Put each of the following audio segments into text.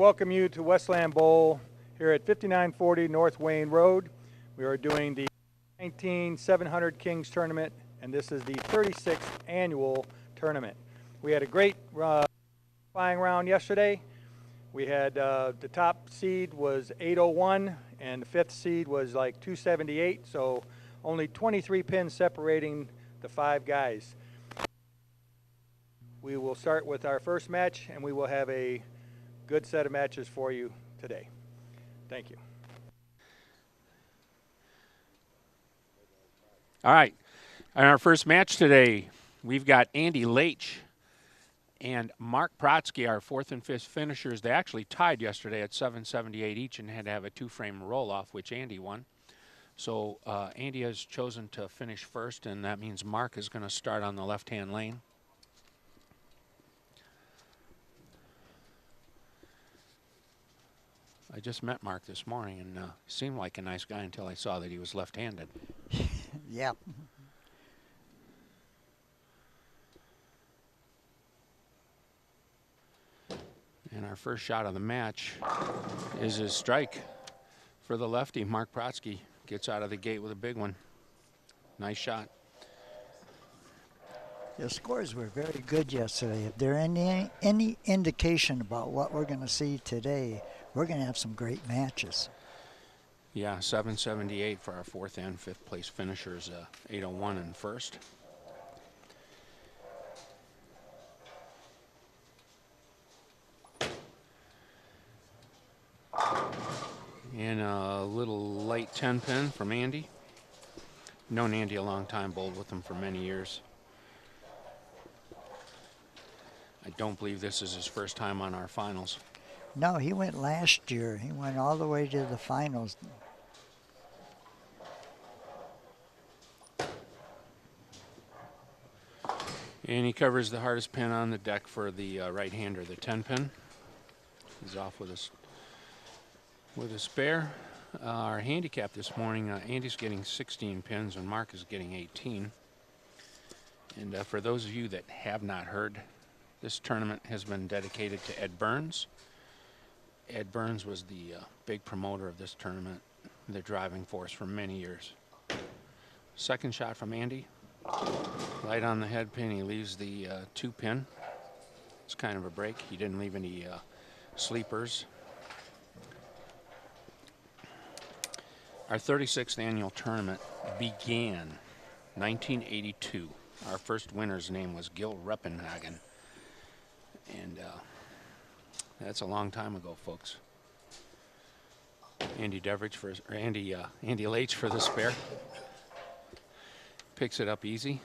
welcome you to Westland Bowl here at 5940 North Wayne Road. We are doing the 700 Kings tournament, and this is the 36th annual tournament. We had a great flying round yesterday. We had the top seed was 801 and the fifth seed was like 278, so only 23 pins separating the 5 guys. We will start with our first match, and we will have a good set of matches for you today. Thank you. All right, in our first match today, we've got Andy LAICH and Mark Protsky, our 4th and 5th finishers. They actually tied yesterday at 778 each and had to have a 2-frame roll-off, which Andy won. So Andy has chosen to finish first, and that means Mark is going to start on the left-hand lane. I just met Mark this morning, and he seemed like a nice guy until I saw that he was left-handed. Yeah. And our first shot of the match is his strike for the lefty. Mark Protsky gets out of the gate with a big one. Nice shot. The scores were very good yesterday. If there any indication about what we're going to see today, we're going to have some great matches. Yeah, 778 for our 4th and 5th place finishers, 801 in first. And a little light 10 pin from Andy. Known Andy a long time, bowled with him for many years. I don't believe this is his first time on our finals. No, he went last year. He went all the way to the finals. And he covers the hardest pin on the deck for the right-hander, the 10 pin. He's off with a spare. Our handicap this morning, Andy's getting 16 pins and Mark is getting 18. And for those of you that have not heard, this tournament has been dedicated to Ed Burns. Ed Burns was the big promoter of this tournament, the driving force for many years. Second shot from Andy. Light on the head pin. He leaves the 2 pin. It's kind of a break. He didn't leave any sleepers. Our 36th annual tournament began 1982. Our first winner's name was Gil Reppenhagen. And that's a long time ago, folks. Andy LAICH for the spare. Picks it up easy.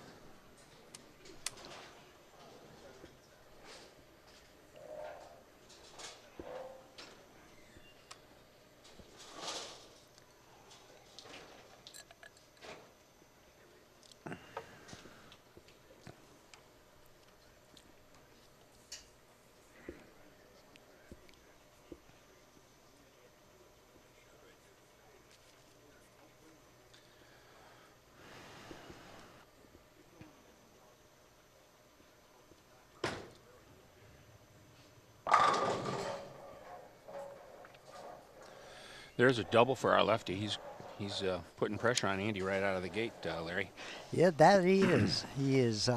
There's a double for our lefty. He's putting pressure on Andy right out of the gate, Larry. Yeah, that he is. He is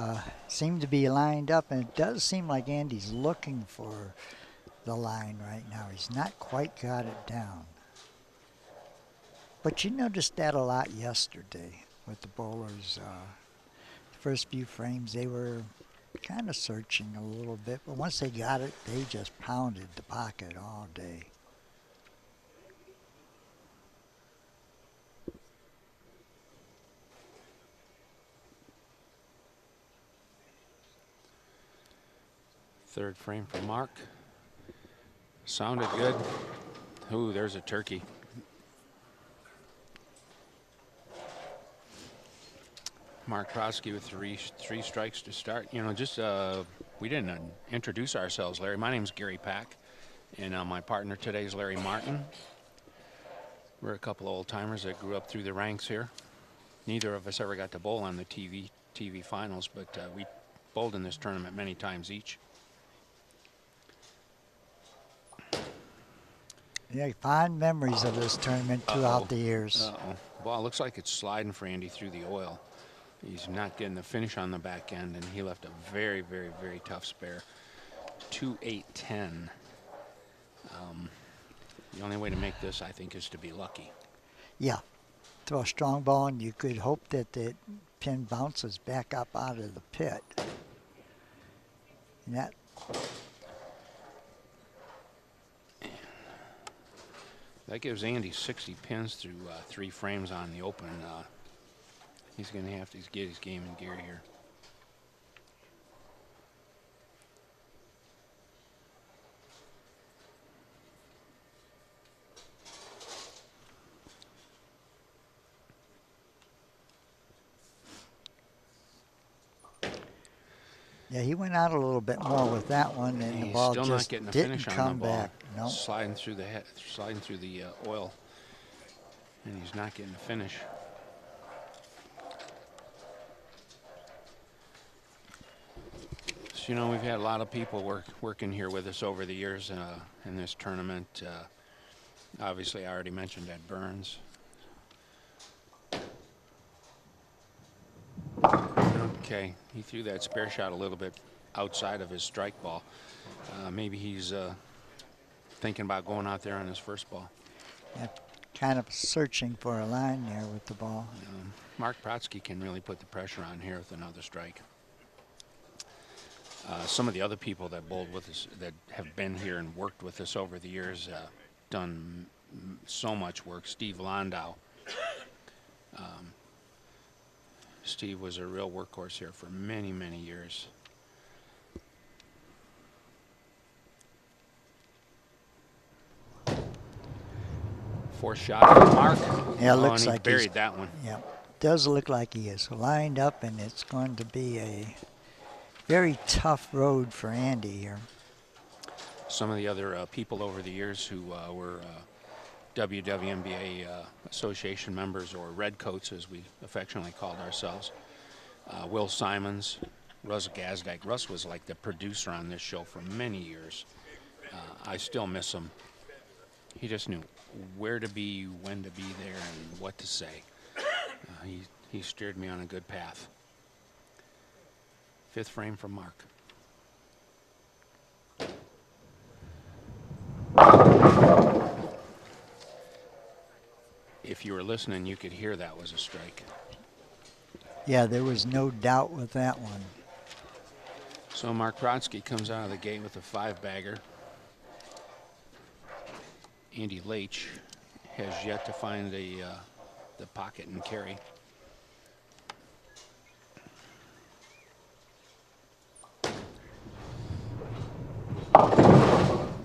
seemed to be lined up, and it does seem like Andy's looking for the line right now. He's not quite got it down. But you noticed that a lot yesterday with the bowlers. First few frames, they were kind of searching a little bit, but once they got it, they just pounded the pocket all day. Third frame for Mark. Sounded good. Ooh, there's a turkey. Mark Protsky with three strikes to start. You know, just we didn't introduce ourselves, Larry. My name's Gary Pack, and my partner today is Larry Martin. We're a couple of old timers that grew up through the ranks here. Neither of us ever got to bowl on the TV finals, but we bowled in this tournament many times each. Yeah, fond memories of this tournament throughout the years. Uh-oh. Ball looks like it's sliding for Andy through the oil. He's not getting the finish on the back end, and he left a very, very, very tough spare. 2-8-10. The only way to make this, I think, is to be lucky. Yeah, throw a strong ball, and you could hope that the pin bounces back up out of the pit. And that gives Andy 60 pins through 3 frames on the open. He's going to have to get his game in gear here. Yeah, he went out a little bit more with that one, and the ball still just not getting a didn't finish on come the ball. back. No. Sliding through the oil, and he's not getting a finish. So, you know, we've had a lot of people working here with us over the years in this tournament. Obviously, I already mentioned Ed Burns. Okay, he threw that spare shot a little bit outside of his strike ball. Maybe he's thinking about going out there on his first ball. Yeah, kind of searching for a line there with the ball. Mark Protsky can really put the pressure on here with another strike. Some of the other people that bowled with us, that have been here and worked with us over the years, done so much work. Steve Landau. Steve was a real workhorse here for many, many years. Fourth shot from Mark. Yeah, it looks and he like buried that one. Yeah, does look like he is lined up, and it's going to be a very tough road for Andy here. Some of the other people over the years who were WWNBA Association members, or Redcoats as we affectionately called ourselves. Will Simons, Russ Gazdak. Russ was like the producer on this show for many years. I still miss him. He just knew where to be, when to be there, and what to say. He steered me on a good path. Fifth frame from Mark. If you were listening, you could hear that was a strike. Yeah, there was no doubt with that one. So Mark Protsky comes out of the gate with a 5-bagger. Andy LAICH has yet to find the pocket and carry.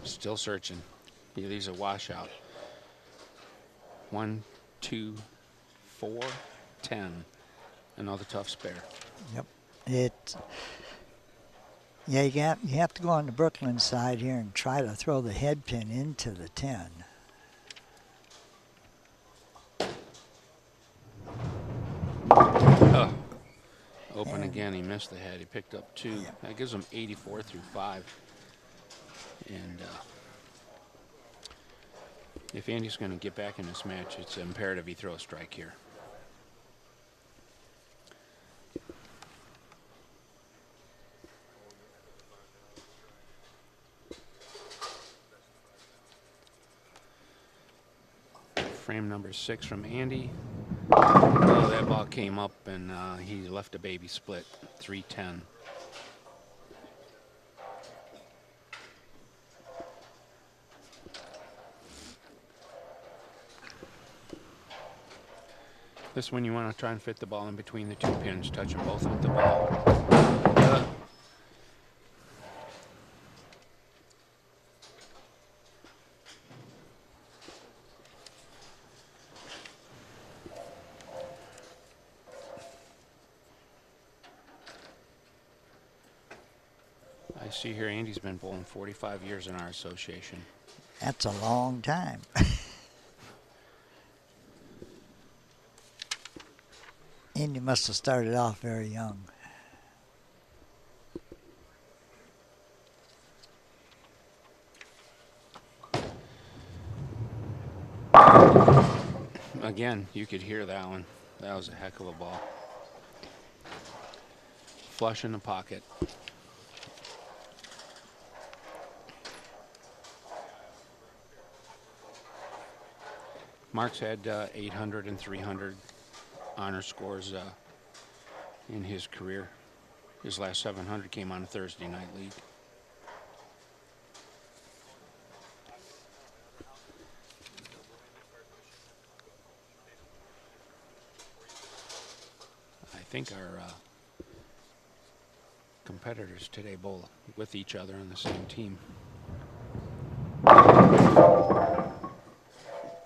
Still searching. He leaves a washout. 1, 2, 4, 10. Another tough spare. Yep. Yeah, you have to go on the Brooklyn side here and try to throw the head pin into the 10. Open again. He missed the head. He picked up 2. Yeah. That gives him 84 through 5. And if Andy's going to get back in this match, it's imperative he throw a strike here. Frame number 6 from Andy. Oh, that ball came up and he left a baby split. 3-10. This one you want to try and fit the ball in between the 2 pins, touch them both with the ball. I see here Andy's been bowling 45 years in our association. That's a long time. Andy must have started off very young. Again, you could hear that one. That was a heck of a ball. Flush in the pocket. Mark's had 800 and 300 honor scores in his career. His last 700 came on a Thursday night league. I think our competitors today bowl with each other on the same team.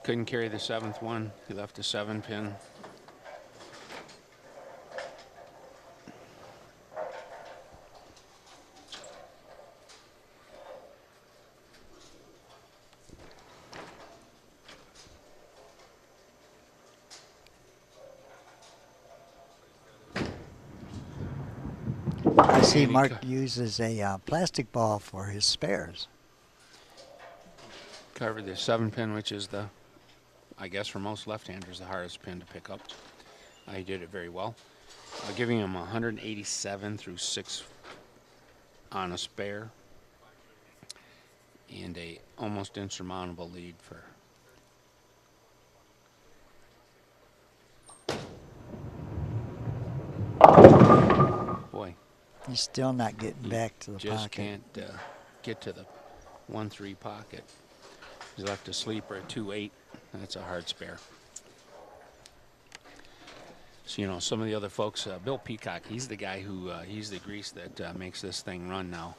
Couldn't carry the 7th one. He left a 7-pin. I see Mark uses a plastic ball for his spares. Covered the 7-pin, which is the, I guess for most left-handers, the hardest pin to pick up. He did it very well. Giving him 187 through 6 on a spare. And a almost insurmountable lead for boy. He's still not getting back to the Just pocket. can't get to the 1-3 pocket. He's left a sleeper at 2-8. That's a hard spare. So, you know, some of the other folks, Bill Peacock, he's the guy who, he's the grease that makes this thing run now.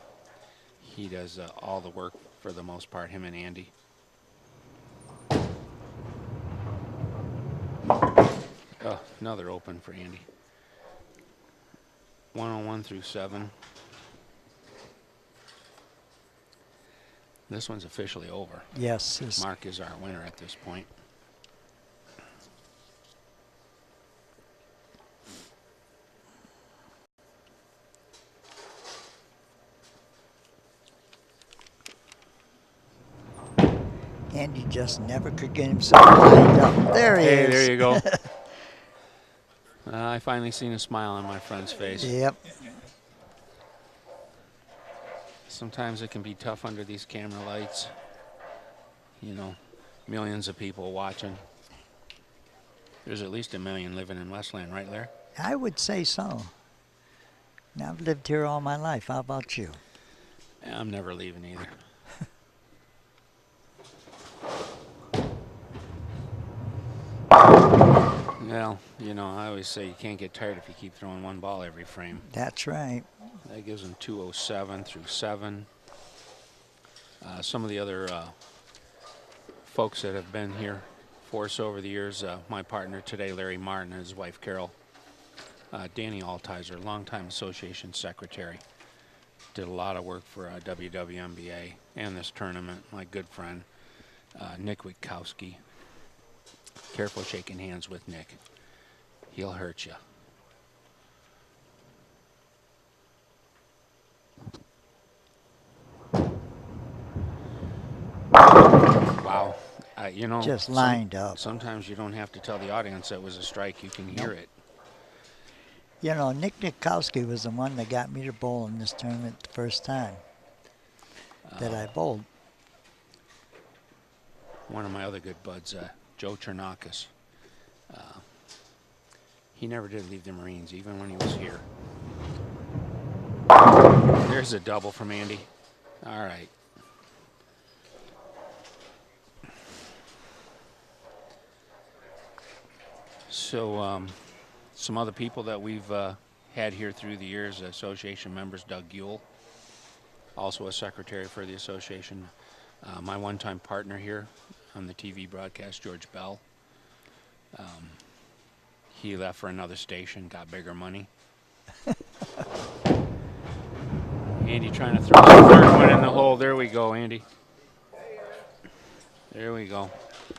He does all the work for the most part, him and Andy. Oh, another open for Andy. 101 through 7. This one's officially over. Yes. Mark is our winner at this point. Andy just never could get himself lined up. There he is. Hey, there you go. I finally seen a smile on my friend's face. Yep. Sometimes it can be tough under these camera lights. You know, millions of people watching. There's at least 1 million living in Westland, right, Larry? I would say so. Now, I've lived here all my life. How about you? I'm never leaving either. Well, you know, I always say you can't get tired if you keep throwing one ball every frame. That's right. That gives him 207 through 7. Some of the other folks that have been here for us over the years, my partner today, Larry Martin, and his wife, Carol. Danny Altizer, longtime association secretary. Did a lot of work for WWNBA and this tournament. My good friend, Nick Witkowski. Careful shaking hands with Nick. He'll hurt you. Wow. You know, just lined up. Sometimes you don't have to tell the audience that was a strike. You can hear it. You know, Nick Nikowski was the one that got me to bowl in this tournament the first time that I bowled. One of my other good buds, Joe Chernakis. He never did leave the Marines, even when he was here. There's a double from Andy. All right. So, some other people that we've had here through the years, association members, Doug Yule, also a secretary for the association. My one-time partner here on the TV broadcast, George Bell. He left for another station, got bigger money. Andy trying to throw the third one in the hole. There we go, Andy. There we go.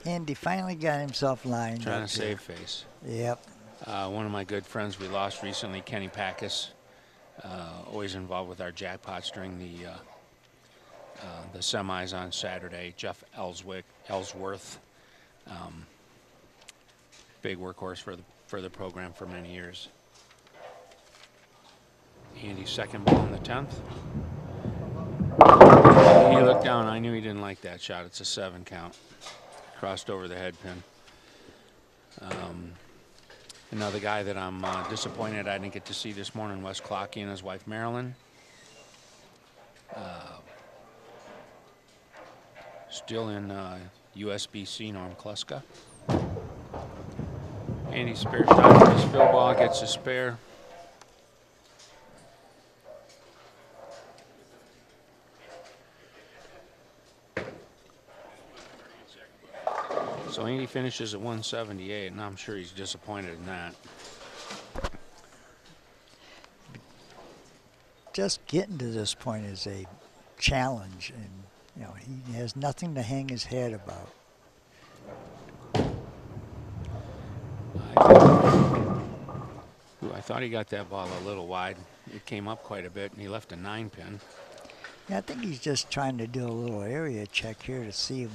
Andy finally got himself lined Trying up to save face. Yep. One of my good friends we lost recently, Kenny Packus, always involved with our jackpots during the semis on Saturday. Jeff Ellsworth, Big workhorse for the program for many years. Andy's second ball in the 10th. He looked down. I knew he didn't like that shot. It's a 7 count. Crossed over the head pin. Another guy that I'm disappointed I didn't get to see this morning, Wes Clockey and his wife Marilyn. Still in USBC Norm Kluska. Andy spare shot for his fill ball, gets a spare. So Andy finishes at 178, and I'm sure he's disappointed in that. Just getting to this point is a challenge, and you know he has nothing to hang his head about. I thought he got that ball a little wide. It came up quite a bit, and he left a 9 pin. Yeah, I think he's just trying to do a little area check here to see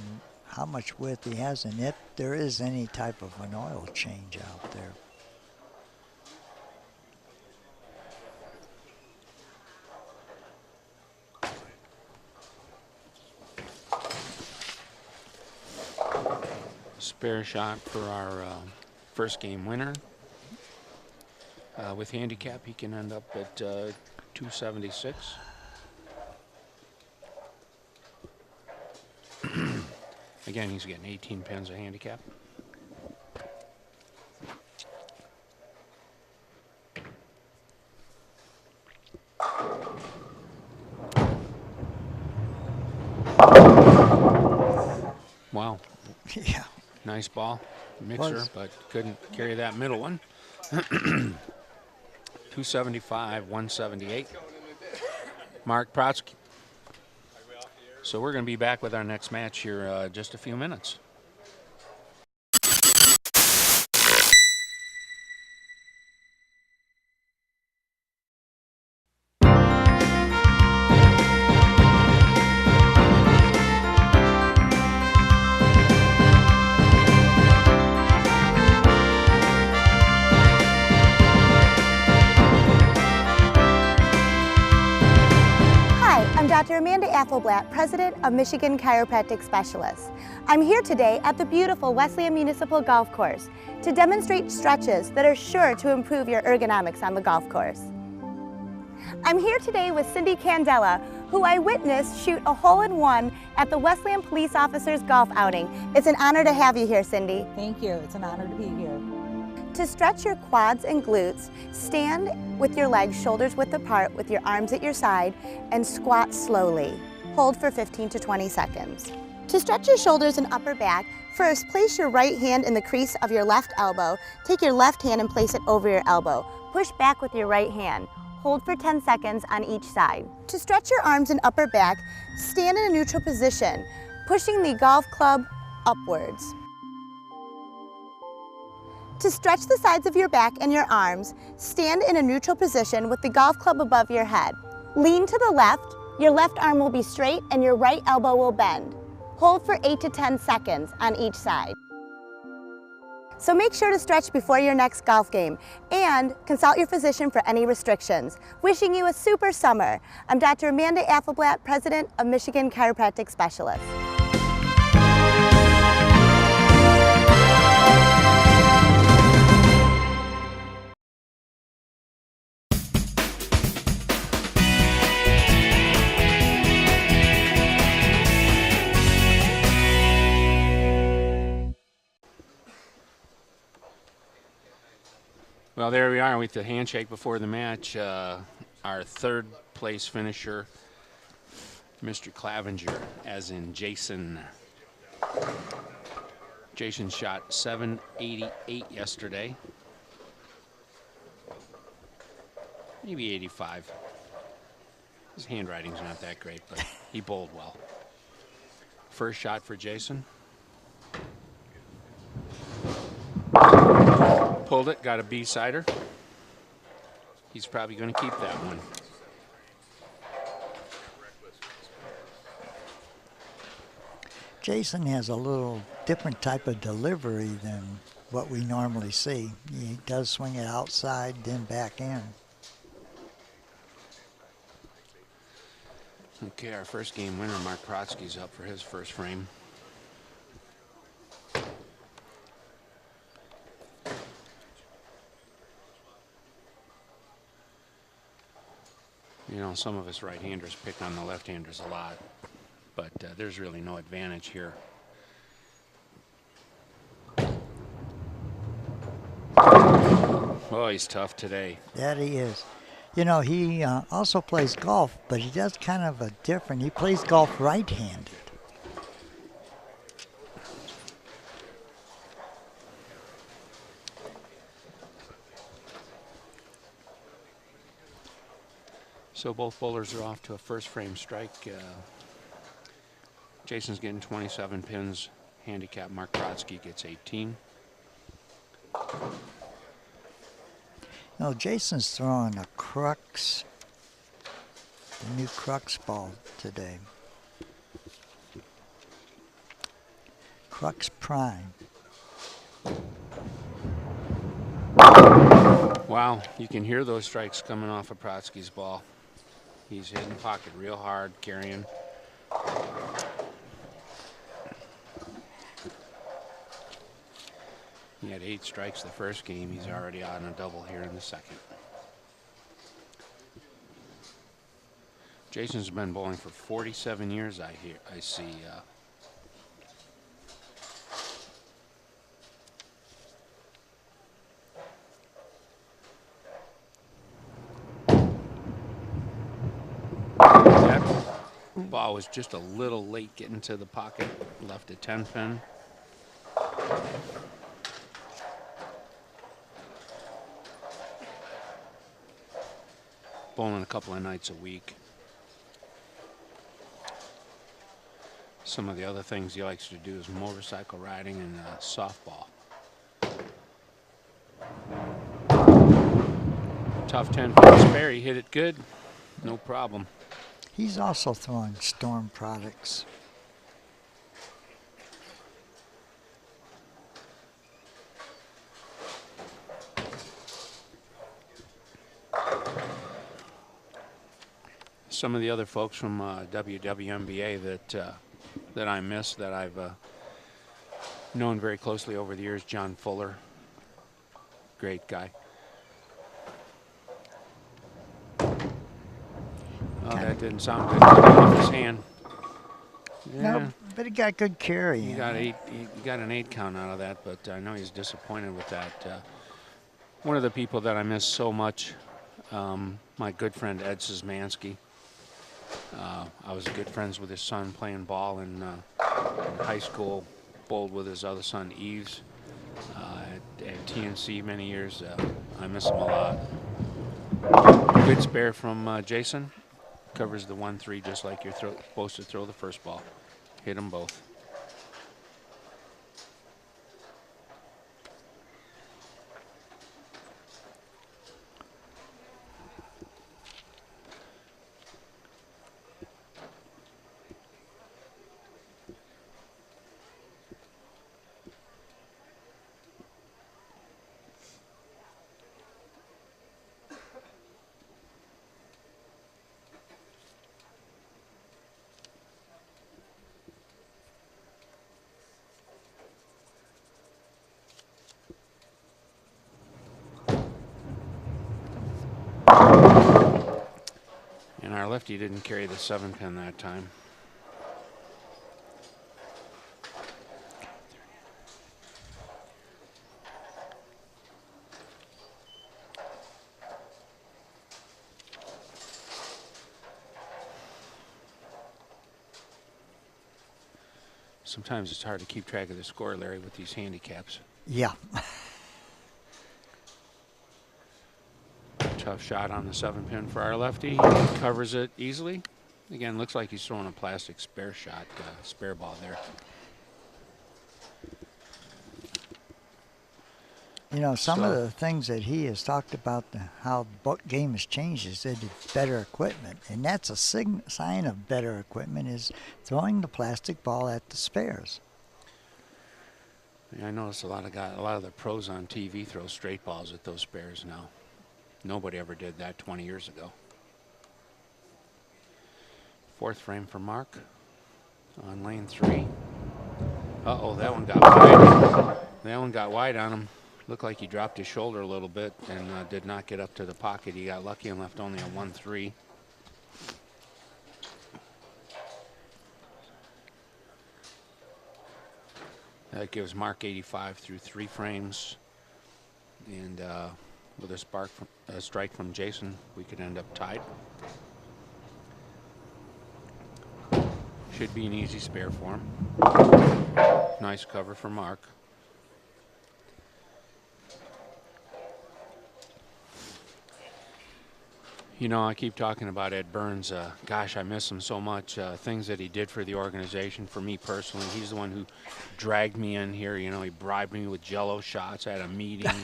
how much width he has, and if there is any type of an oil change out there. Spare shot for our first game winner. With handicap, he can end up at 276. Again, he's getting 18 pins of handicap. Wow. Yeah. Nice ball. Mixer, but couldn't carry that middle one. 275, 178. Mark Protsky. So we're going to be back with our next match here just a few minutes. Dr. Amanda Affleblatt, President of Michigan Chiropractic Specialists. I'm here today at the beautiful Westland Municipal Golf Course to demonstrate stretches that are sure to improve your ergonomics on the golf course. I'm here today with Cindy Candela, who I witnessed shoot a hole-in-one at the Westland Police Officers Golf Outing. It's an honor to have you here, Cindy. Thank you. It's an honor to be here. To stretch your quads and glutes, stand with your legs shoulders width apart with your arms at your side and squat slowly. Hold for 15 to 20 seconds. To stretch your shoulders and upper back, first place your right hand in the crease of your left elbow. Take your left hand and place it over your elbow. Push back with your right hand. Hold for 10 seconds on each side. To stretch your arms and upper back, stand in a neutral position, pushing the golf club upwards. To stretch the sides of your back and your arms, stand in a neutral position with the golf club above your head. Lean to the left, your left arm will be straight and your right elbow will bend. Hold for 8 to 10 seconds on each side. So make sure to stretch before your next golf game and consult your physician for any restrictions. Wishing you a super summer. I'm Dr. Amanda Affleblatt, President of Michigan Chiropractic Specialists. Well, there we are with the handshake before the match. Our third place finisher, Mr. Clavenger, as in Jason. Jason shot 788 yesterday. Maybe 85. His handwriting's not that great, but he bowled well. First shot for Jason. Pulled it, got a B-sider. He's probably going to keep that one. Jason has a little different type of delivery than what we normally see. He does swing it outside, then back in. Okay, our first game winner, Mark Protsky's up for his first frame. You know, some of us right-handers pick on the left-handers a lot, but there's really no advantage here. Oh, he's tough today. That he is. You know, he also plays golf, but he does kind of a different. He plays golf right-handed. So both bowlers are off to a first frame strike. Jason's getting 27 pins. Handicap Mark Protsky gets 18. No, Jason's throwing a Crux, the new Crux ball today. Crux Prime. Wow, you can hear those strikes coming off of Protsky's ball. He's hitting the pocket real hard, carrying. He had 8 strikes the first game. He's already on a double here in the second. Jason's been bowling for 47 years, I see. That ball was just a little late getting to the pocket. Left a 10 pin. Bowling a couple of nights a week. Some of the other things he likes to do is motorcycle riding and softball. Tough 10-pin spare. He hit it good. No problem. He's also throwing Storm products. Some of the other folks from WWNBA that I miss, that I've known very closely over the years. John Fuller, great guy. Oh, that didn't sound good. Off his hand. Yeah. No, but he got good carry. He got an 8 count out of that, but I know he's disappointed with that. One of the people that I miss so much, my good friend Ed Szymanski. I was good friends with his son playing ball in high school. Bowled with his other son Eves at TNC many years. I miss him a lot. Good spare from Jason. Covers the 1-3 just like you're supposed to throw the first ball. Hit them both. And our lefty didn't carry the 7 pin that time. Sometimes it's hard to keep track of the score, Larry, with these handicaps. Yeah. Tough shot on the 7 pin for our lefty. Covers it easily. Again, looks like he's throwing a plastic spare shot, spare ball there. You know, some of So- the things that he has talked about, how the game has changed, is that it's better equipment. And that's a sign of better equipment, is throwing the plastic ball at the spares. Yeah, I noticed a lot of the pros on TV throw straight balls at those spares now. Nobody ever did that 20 years ago. Fourth frame for Mark on lane 3. Uh-oh, that one got wide. That one got wide on him. Looked like he dropped his shoulder a little bit and did not get up to the pocket. He got lucky and left only a 1-3. That gives Mark 85 through 3 frames. And with a strike from Jason, we could end up tied. Should be an easy spare for him. Nice cover for Mark. You know, I keep talking about Ed Burns. Gosh, I miss him so much. Things that he did for the organization, for me personally. He's the one who dragged me in here. You know, he bribed me with Jell-O shots at a meeting.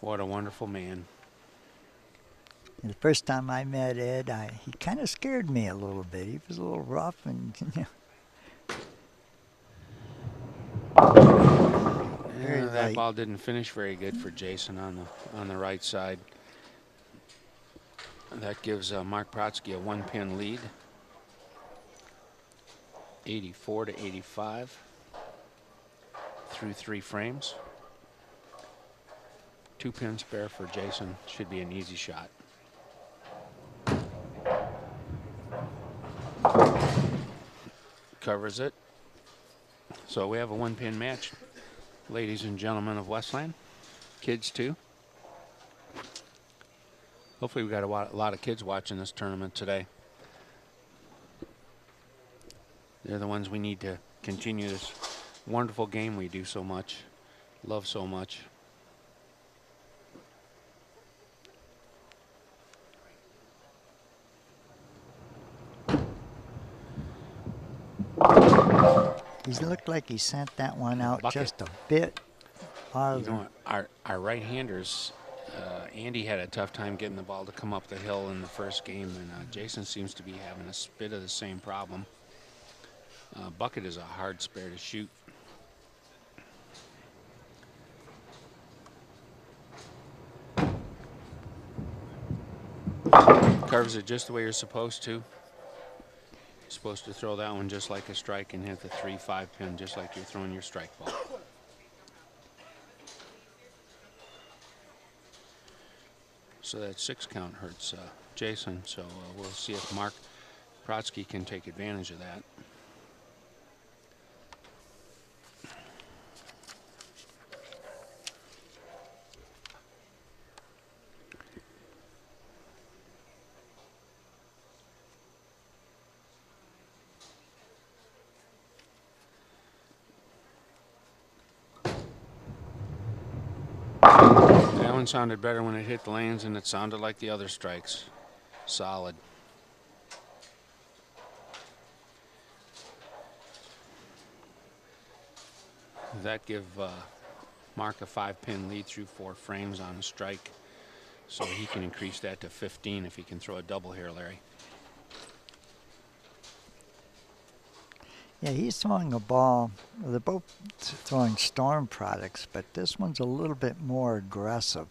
What a wonderful man. And the first time I met Ed, he kind of scared me a little bit. He was a little rough and very That light. ball didn't finish very good for Jason on the right side. That gives Mark Protsky a 1-pin lead, 84-85 through 3 frames. 2-pin spare for Jason. Should be an easy shot. Covers it. So we have a 1-pin match, ladies and gentlemen of Westland. Kids too. Hopefully we got a lot of kids watching this tournament today. They're the ones we need to continue this wonderful game we do so much, love so much. He looked like he sent that one out Bucket. just a bit farther. You know, our right-handers, Andy had a tough time getting the ball to come up the hill in the first game, and Jason seems to be having a bit of the same problem. Bucket is a hard spare to shoot. Curves it just the way you're supposed to. You're supposed to throw that one just like a strike and hit the 3-5 pin just like you're throwing your strike ball. So that 6 count hurts Jason, so we'll see if Mark Protsky can take advantage of that. That one sounded better when it hit the lanes, and it sounded like the other strikes. Solid. That give Mark a 5-pin lead through 4 frames on a strike, so he can increase that to 15 if he can throw a double here, Larry. Yeah, he's throwing a ball. Well, they're both throwing Storm products, but this one's a little bit more aggressive.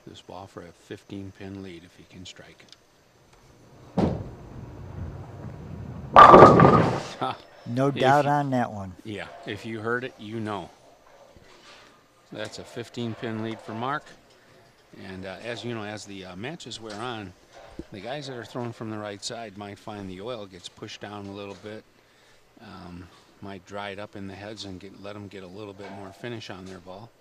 This ball for a 15-pin lead if he can strike. No doubt on that one. Yeah, if you heard it, you know. That's a 15-pin lead for Mark. And as you know, as the matches wear on, the guys that are throwing from the right side might find the oil gets pushed down a little bit, might dry it up in the heads and let them get a little bit more finish on their ball.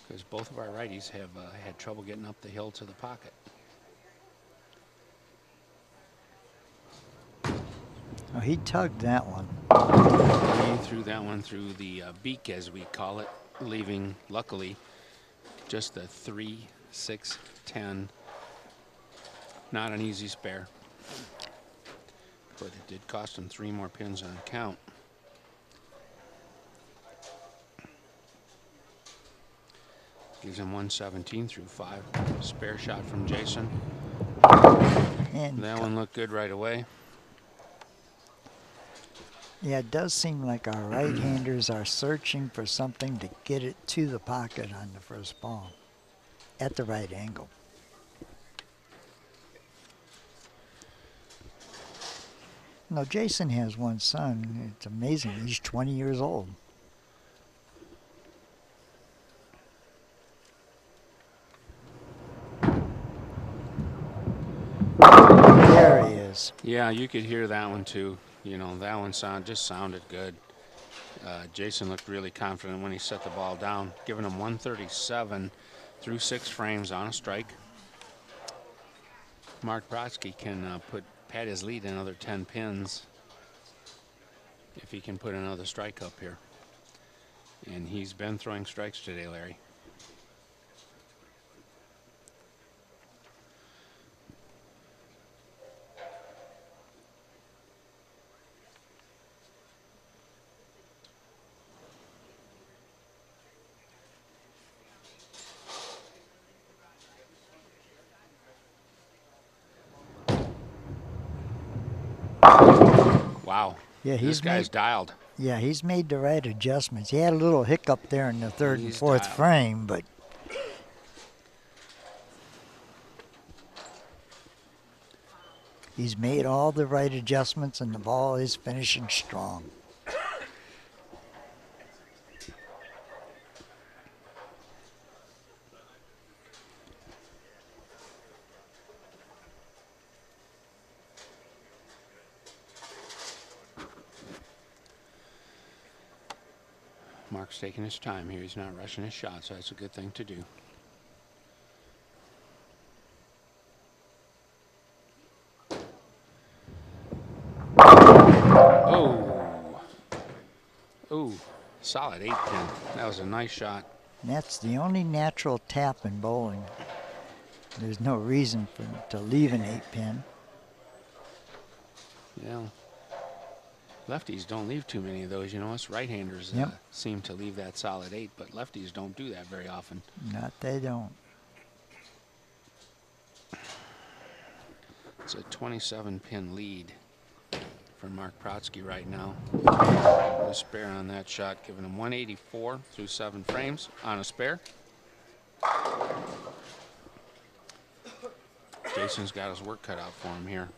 Because both of our righties have had trouble getting up the hill to the pocket. Oh, he tugged that one. He threw that one through the beak, as we call it, leaving, luckily, just a 3, 6, 10. Not an easy spare. But it did cost him 3 more pins on count. Gives him 117 through 5. Spare shot from Jason. And that one looked good right away. Yeah, it does seem like our right-handers are searching for something to get it to the pocket on the first ball at the right angle. No, Jason has one son. It's amazing. He's 20 years old. There he is. Yeah, you could hear that one too. You know, that one just sounded good. Jason looked really confident when he set the ball down, giving him 137 through 6 frames on a strike. Mark Brodsky can pat his lead another 10 pins if he can put another strike up here. And he's been throwing strikes today, Larry. Wow. Yeah, this guy's dialed. Yeah, he's made the right adjustments. He had a little hiccup there in the third and fourth frame, but he's made all the right adjustments, and the ball is finishing strong. Mark's taking his time here. He's not rushing his shot, so that's a good thing to do. Oh. Oh, solid 8 pin. That was a nice shot. And that's the only natural tap in bowling. There's no reason to leave an 8 pin. Yeah. Lefties don't leave too many of those. You know, us right-handers seem to leave that solid 8, but lefties don't do that very often. Not they don't. It's a 27-pin lead for Mark Brodsky right now. The spare on that shot, giving him 184 through 7 frames on a spare. Jason's got his work cut out for him here.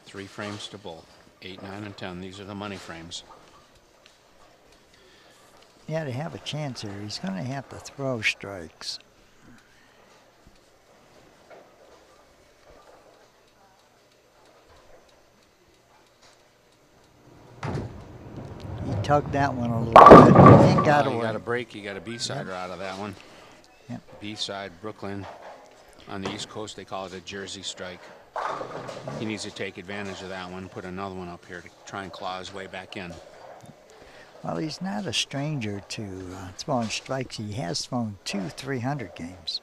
3 frames to bowl. 8, 9, and 10. These are the money frames. Yeah, to have a chance here, he's going to have to throw strikes. He tugged that one a little bit and got away. You got a break. You got a B-sider out of that one. Yep. B-side, Brooklyn. On the East Coast, they call it a Jersey strike. He needs to take advantage of that one, put another one up here to try and claw his way back in. Well, he's not a stranger to throwing strikes. He has thrown 2 300 games.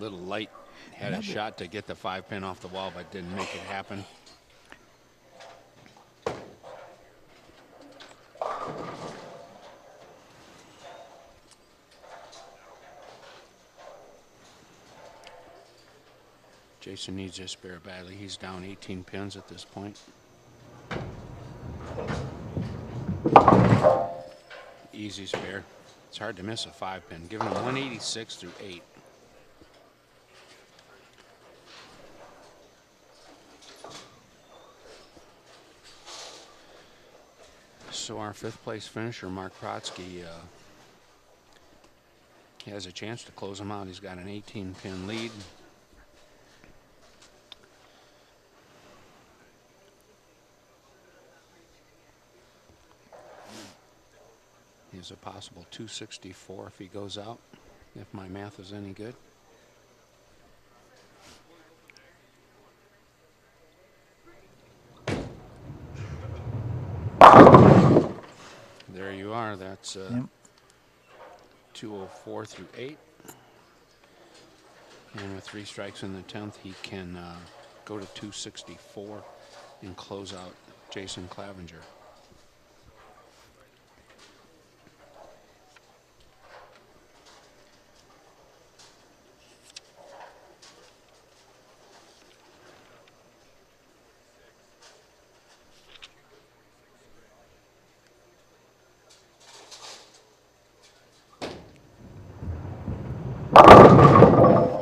Little light, had a shot to get the 5 pin off the wall, but didn't make it happen. Jason needs a spare badly. He's down 18 pins at this point. Easy spare. It's hard to miss a 5 pin. Give him 186 through 8. So our 5th place finisher, Mark Brodsky, has a chance to close him out. He's got an 18-pin lead. is a possible 264 if he goes out, if my math is any good. There you are. That's 204 through 8. And with 3 strikes in the 10th, he can go to 264 and close out Jason Clavenger.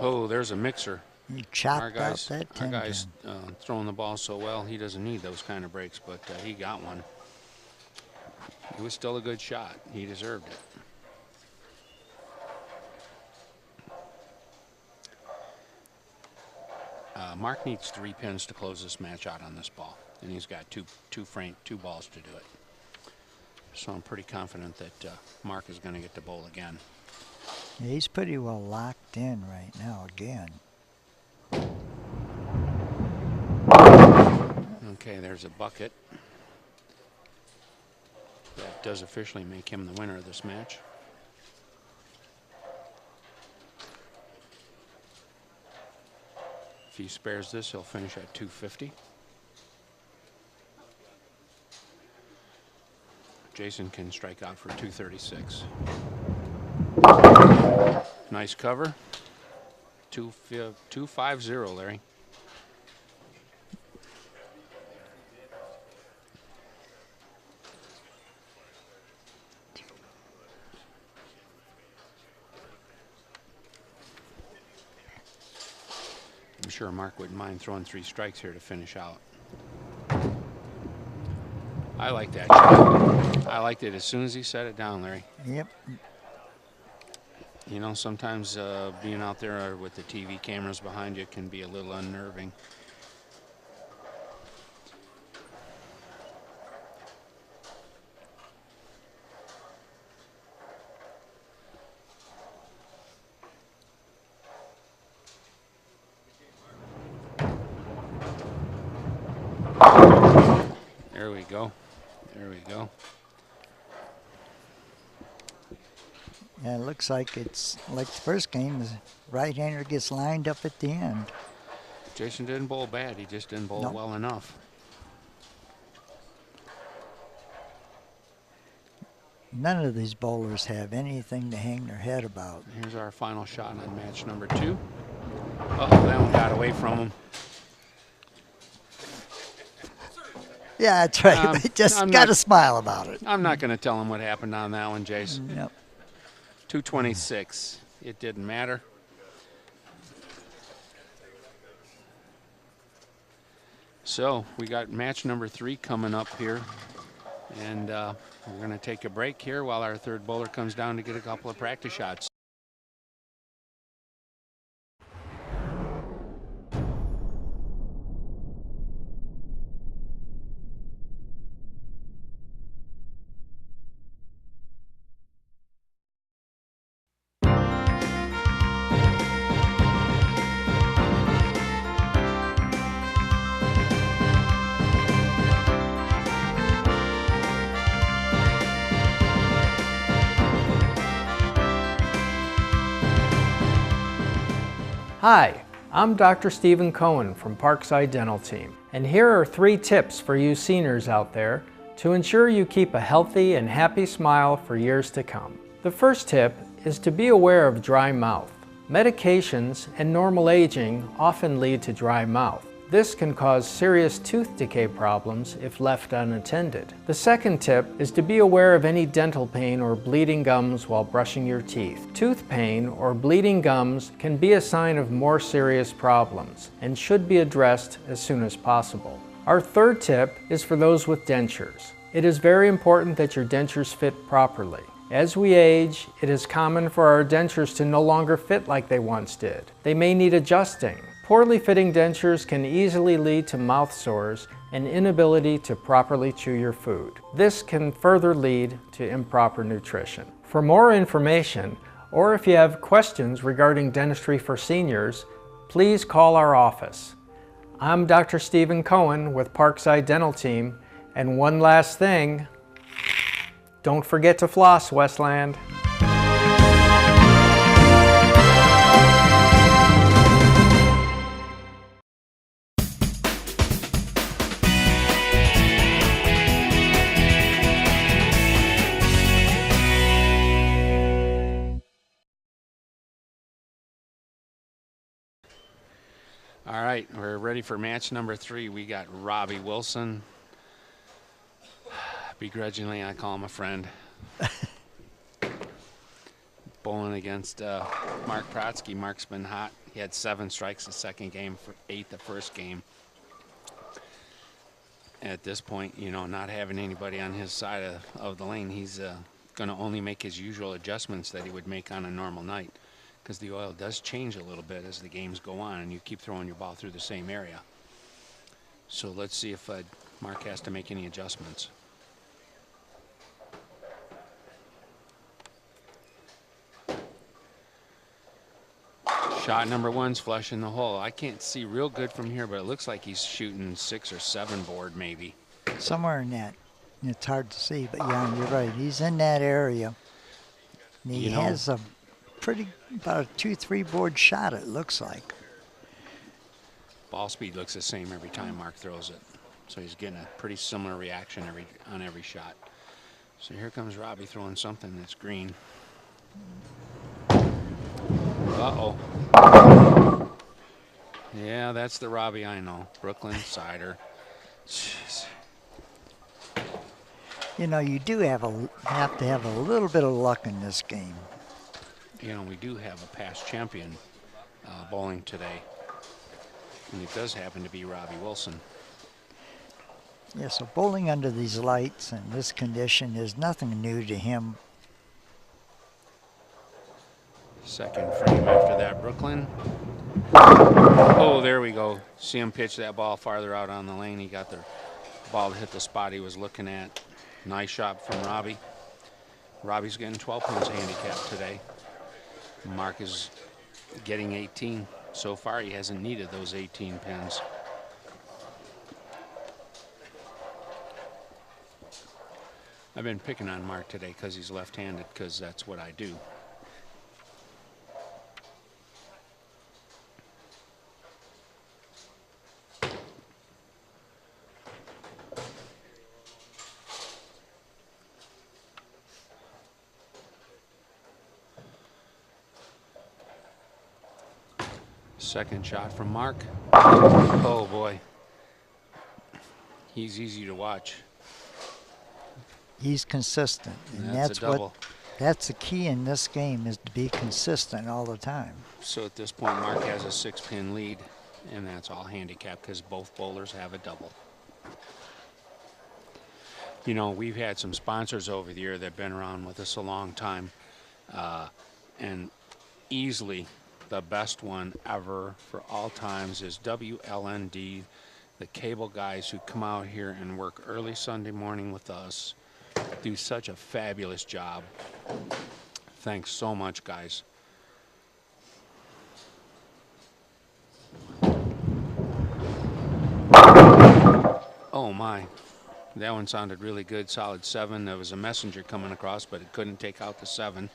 Oh, there's a mixer. He chopped out that 10 Our guy's throwing the ball so well, he doesn't need those kind of breaks, but he got one. It was still a good shot. He deserved it. Mark needs 3 pins to close this match out on this ball, and he's got two balls to do it. So I'm pretty confident that Mark is going to get the bowl again. Yeah, he's pretty well locked in right now again. Okay, there's a bucket. That does officially make him the winner of this match. If he spares this, he'll finish at 250. Jason can strike out for 236. Nice cover. 250, Larry. I'm sure Mark wouldn't mind throwing 3 strikes here to finish out. I like that shot. I liked it as soon as he set it down, Larry. Yep. You know, sometimes being out there with the TV cameras behind you can be a little unnerving. There we go. There we go. Yeah, it looks like it's like the first game. The right-hander gets lined up at the end. Jason didn't bowl bad. He just didn't bowl well enough. None of these bowlers have anything to hang their head about. Here's our final shot on match number 2. Uh-oh, that one got away from him. Yeah, that's right. Just got to smile about it. I'm not going to tell him what happened on that one, Jason. Yep. 226. It didn't matter. So we got match number 3 coming up here. And we're going to take a break here while our third bowler comes down to get a couple of practice shots. Hi, I'm Dr. Stephen Cohen from Parkside Dental Team, and here are 3 tips for you seniors out there to ensure you keep a healthy and happy smile for years to come. The first tip is to be aware of dry mouth. Medications and normal aging often lead to dry mouth. This can cause serious tooth decay problems if left unattended. The second tip is to be aware of any dental pain or bleeding gums while brushing your teeth. Tooth pain or bleeding gums can be a sign of more serious problems and should be addressed as soon as possible. Our third tip is for those with dentures. It is very important that your dentures fit properly. As we age, it is common for our dentures to no longer fit like they once did. They may need adjusting. Poorly fitting dentures can easily lead to mouth sores and inability to properly chew your food. This can further lead to improper nutrition. For more information, or if you have questions regarding dentistry for seniors, please call our office. I'm Dr. Stephen Cohen with Parkside Dental Team, and one last thing, don't forget to floss, Westland. All right, we're ready for match number 3. We got Robbie Wilson. Begrudgingly, I call him a friend. Bowling against Mark Protsky. Mark's been hot. He had 7 strikes the second game, for 8 the first game. At this point, you know, not having anybody on his side of the lane, he's going to only make his usual adjustments that he would make on a normal night, because the oil does change a little bit as the games go on and you keep throwing your ball through the same area. So let's see if Mark has to make any adjustments. Shot number 1's flush in the hole. I can't see real good from here, but it looks like he's shooting 6 or 7 board maybe. Somewhere in that. It's hard to see, but yeah, you're right. He's in that area. And he has a pretty, about a 2-3 board shot, it looks like. Ball speed looks the same every time Mark throws it. So he's getting a pretty similar reaction on every shot. So here comes Robbie throwing something that's green. Uh-oh. Yeah, that's the Robbie I know. Brooklyn cider. Jeez. You know, you do have to have a little bit of luck in this game. You know, we do have a past champion bowling today. And it does happen to be Robbie Wilson. Yeah, so bowling under these lights and this condition is nothing new to him. Second frame after that, Brooklyn. Oh, there we go. See him pitch that ball farther out on the lane. He got the ball to hit the spot he was looking at. Nice shot from Robbie. Robbie's getting 12 pins handicap today. Mark is getting 18. So far, he hasn't needed those 18 pins. I've been picking on Mark today because he's left-handed, because that's what I do. Second shot from Mark. Oh boy. He's easy to watch. He's consistent. And That's a double. That's the key in this game, is to be consistent all the time. So at this point, Mark has a 6-pin lead, and that's all handicap because both bowlers have a double. You know, we've had some sponsors over the year that have been around with us a long time, and easily the best one ever for all times is WLND, the cable guys who come out here and work early Sunday morning with us, do such a fabulous job. Thanks so much, guys. Oh my, that one sounded really good. Solid 7. There was a messenger coming across, but it couldn't take out the 7.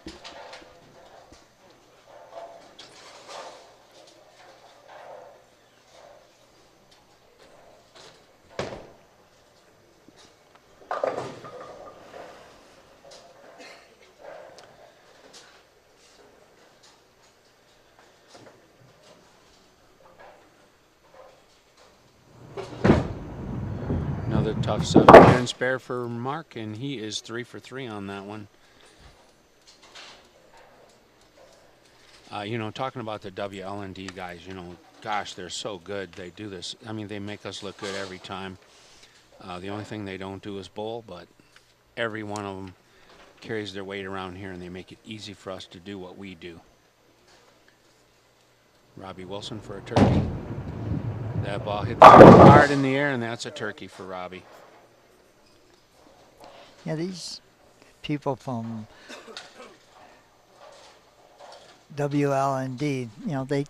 Another tough 7-pin spare for Mark, and he is 3 for 3 on that one. You know, talking about the WLND guys, you know, gosh, they're so good. They do this. I mean, they make us look good every time. The only thing they don't do is bowl, but every one of them carries their weight around here, and they make it easy for us to do what we do. Robbie Wilson for a turkey. That ball hit the hard in the air, and that's a turkey for Robbie. Yeah, these people from WLND, you know, they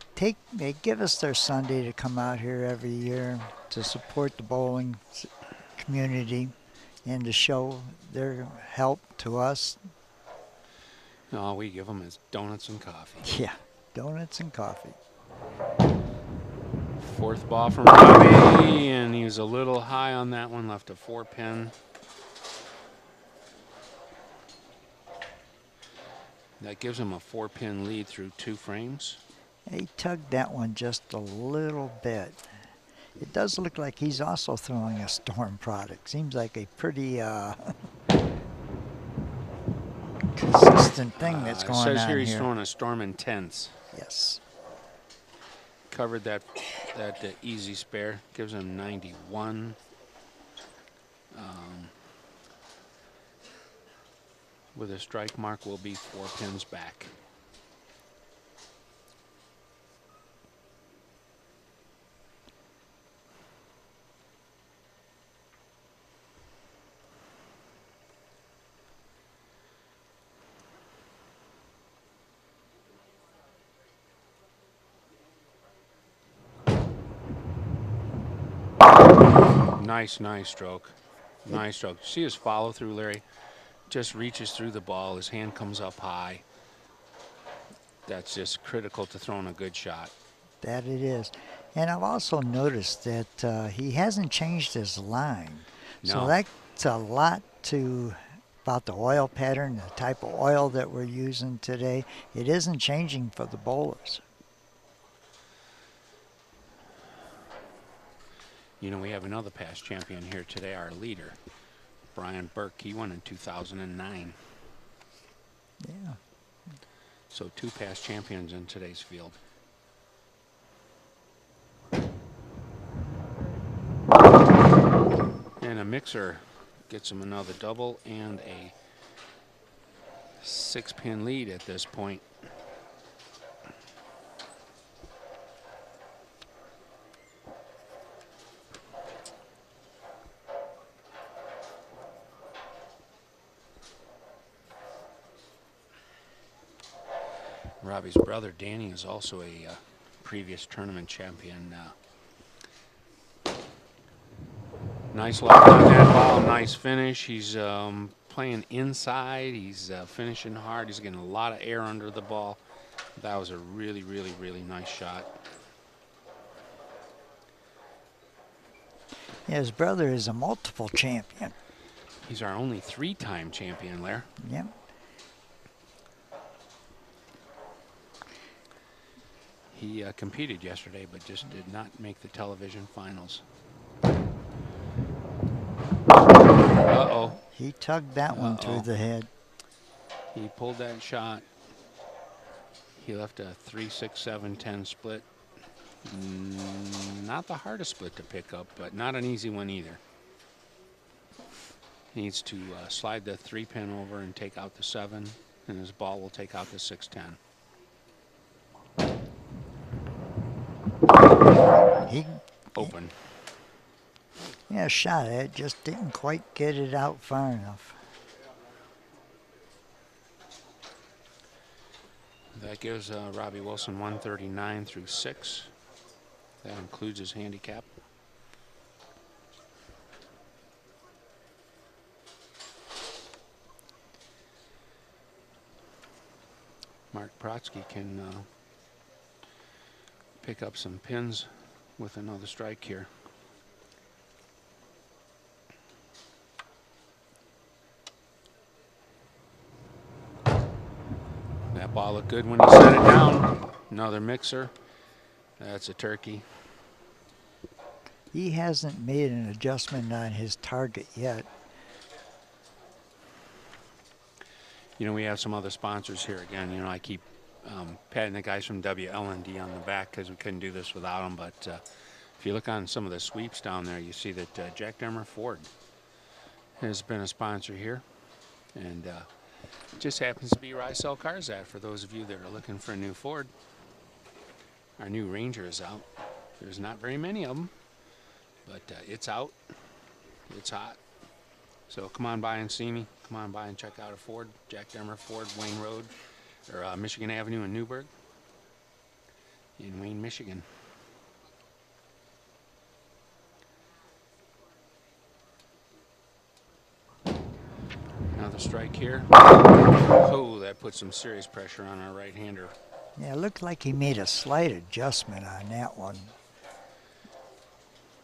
give us their Sunday to come out here every year to support the bowling community and to show their help to us. All we give them is donuts and coffee. Yeah, donuts and coffee. Fourth ball from Robbie, and he was a little high on that one, left a 4-pin. That gives him a 4-pin lead through 2 frames. He tugged that one just a little bit. It does look like he's also throwing a Storm product. Seems like a pretty consistent thing that's going on here. It says here he's throwing a Storm Intense. Yes. Covered that easy spare. Gives him 91. With a strike mark, will be 4 pins back. Nice stroke. Nice stroke. See his follow through, Larry? Just reaches through the ball. His hand comes up high. That's just critical to throwing a good shot. That it is. And I've also noticed that he hasn't changed his line. No. So that's a lot about the oil pattern, the type of oil that we're using today. It isn't changing for the bowlers. You know, we have another past champion here today, our leader, BURKE. He won in 2009. Yeah. So 2 past champions in today's field. And a mixer gets him another double and a 6-pin lead at this point. Robbie's brother Danny is also a previous tournament champion. Nice luck on that ball, nice finish. He's playing inside. He's finishing hard. He's getting a lot of air under the ball. That was a really nice shot. Yeah, his brother is a multiple champion. He's our only 3-time champion, Lair. Yeah. He competed yesterday, but just did not make the television finals. Uh-oh. He tugged that one through the head. He pulled that shot. He left a 3, 6, 7, 10 split. Not the hardest split to pick up, but not an easy one either. He needs to slide the 3-pin over and take out the 7, and his ball will take out the 6-10. He Open. Yeah, shot at it, just didn't quite get it out far enough. That gives Robbie Wilson 139 through 6. That includes his handicap. Mark Protsky can pick up some pins with another strike here. That ball looked good when he set it down. Another mixer. That's a turkey. He hasn't made an adjustment on his target yet. You know, we have some other sponsors here again. You know, I keep patting the guys from WLND on the back because we couldn't do this without them. But if you look on some of the sweeps down there, you see that Jack Demmer Ford has been a sponsor here. And it just happens to be where I sell cars at for those of you that are looking for a new Ford. Our new Ranger is out. There's not very many of them, but it's out. It's hot. So come on by and see me. Come on by and check out a Ford, Jack Demer Ford, Wayne Road, or Michigan Avenue in Newburgh, in Wayne, Michigan. Another strike here. Oh, that put some serious pressure on our right-hander. Yeah, it looked like he made a slight adjustment on that one.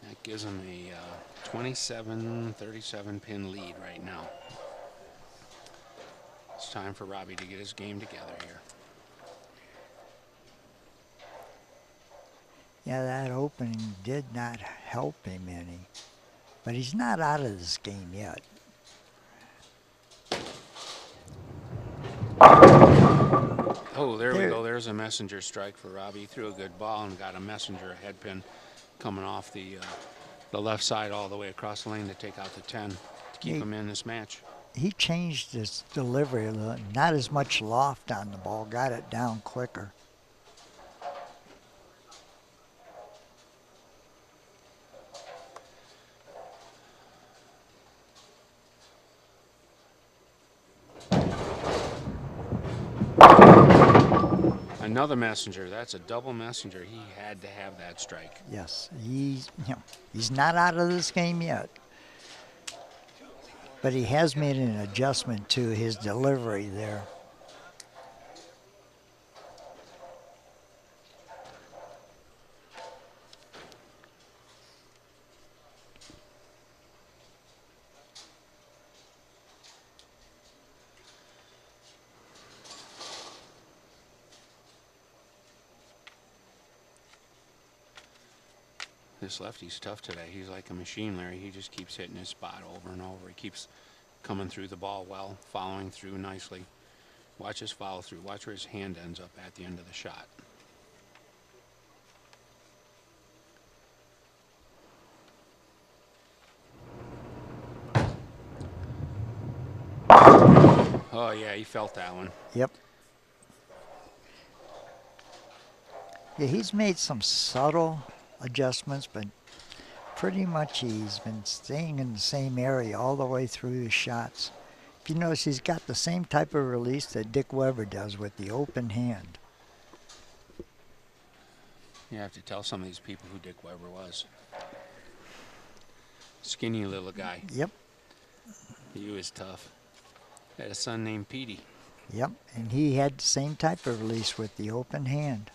That gives him a 27-37 pin lead right now. It's time for Robbie to get his game together here. Yeah, that opening did not help him any. But he's not out of this game yet. Oh, there we go. There's a messenger strike for Robbie. He threw a good ball and got a messenger head pin coming off the left side all the way across the lane to take out the 10 to keep him in this match. He changed his delivery a little. Not as much loft on the ball. Got it down quicker. Another messenger. That's a double messenger. He had to have that strike. Yes, he's not out of this game yet. But he has made an adjustment to his delivery there. This lefty's tough today. He's like a machine, Larry. He just keeps hitting his spot over and over. He keeps coming through the ball well, following through nicely. Watch his follow through. Watch where his hand ends up at the end of the shot. Oh, yeah, he felt that one. Yep. Yeah, he's made some subtle adjustments, but pretty much he's been staying in the same area all the way through his shots. If you notice, he's got the same type of release that Dick Weber does with the open hand. You have to tell some of these people who Dick Weber was. Skinny little guy. Yep. He was tough. Had a son named Petey. Yep, and he had the same type of release with the open hand.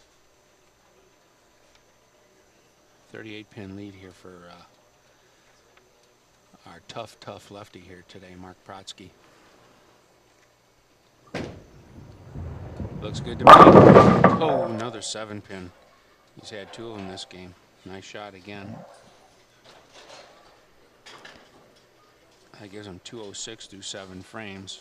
38 pin lead here for our tough lefty here today, Mark Protsky. Looks good to me. Oh, another 7 pin. He's had 2 of them this game. Nice shot again. That gives him 206 through 7 frames.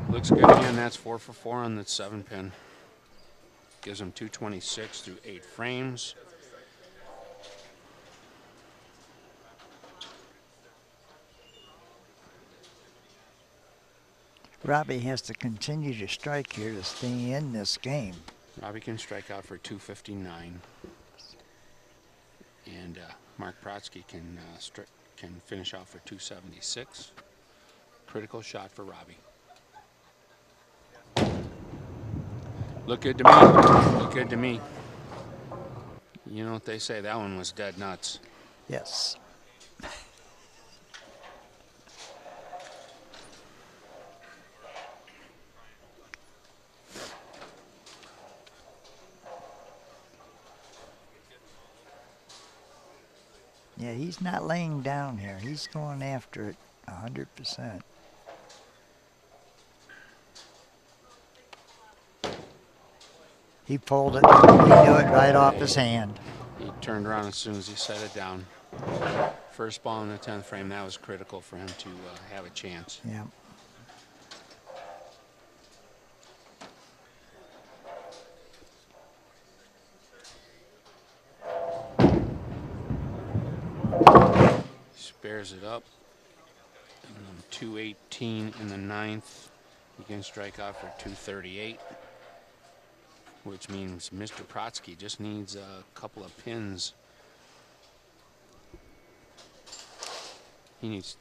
Looks good again. That's 4 for 4 on the 7 pin. Gives him 226 through 8 frames. Robbie has to continue to strike here to stay in this game. Robbie can strike out for 259. And Mark Protsky can finish out for 276. Critical shot for Robbie. Look good to me. Look good to me. You know what they say, that one was dead nuts. Yes. Yeah, he's not laying down here. He's going after it 100%. He pulled it. He knew it right off his hand. He turned around as soon as he set it down. First ball in the 10th frame, that was critical for him to have a chance. Yeah. Spares it up. 218 in the 9th. He can strike out for 238, which means Mr. Protsky just needs a couple of pins. He needs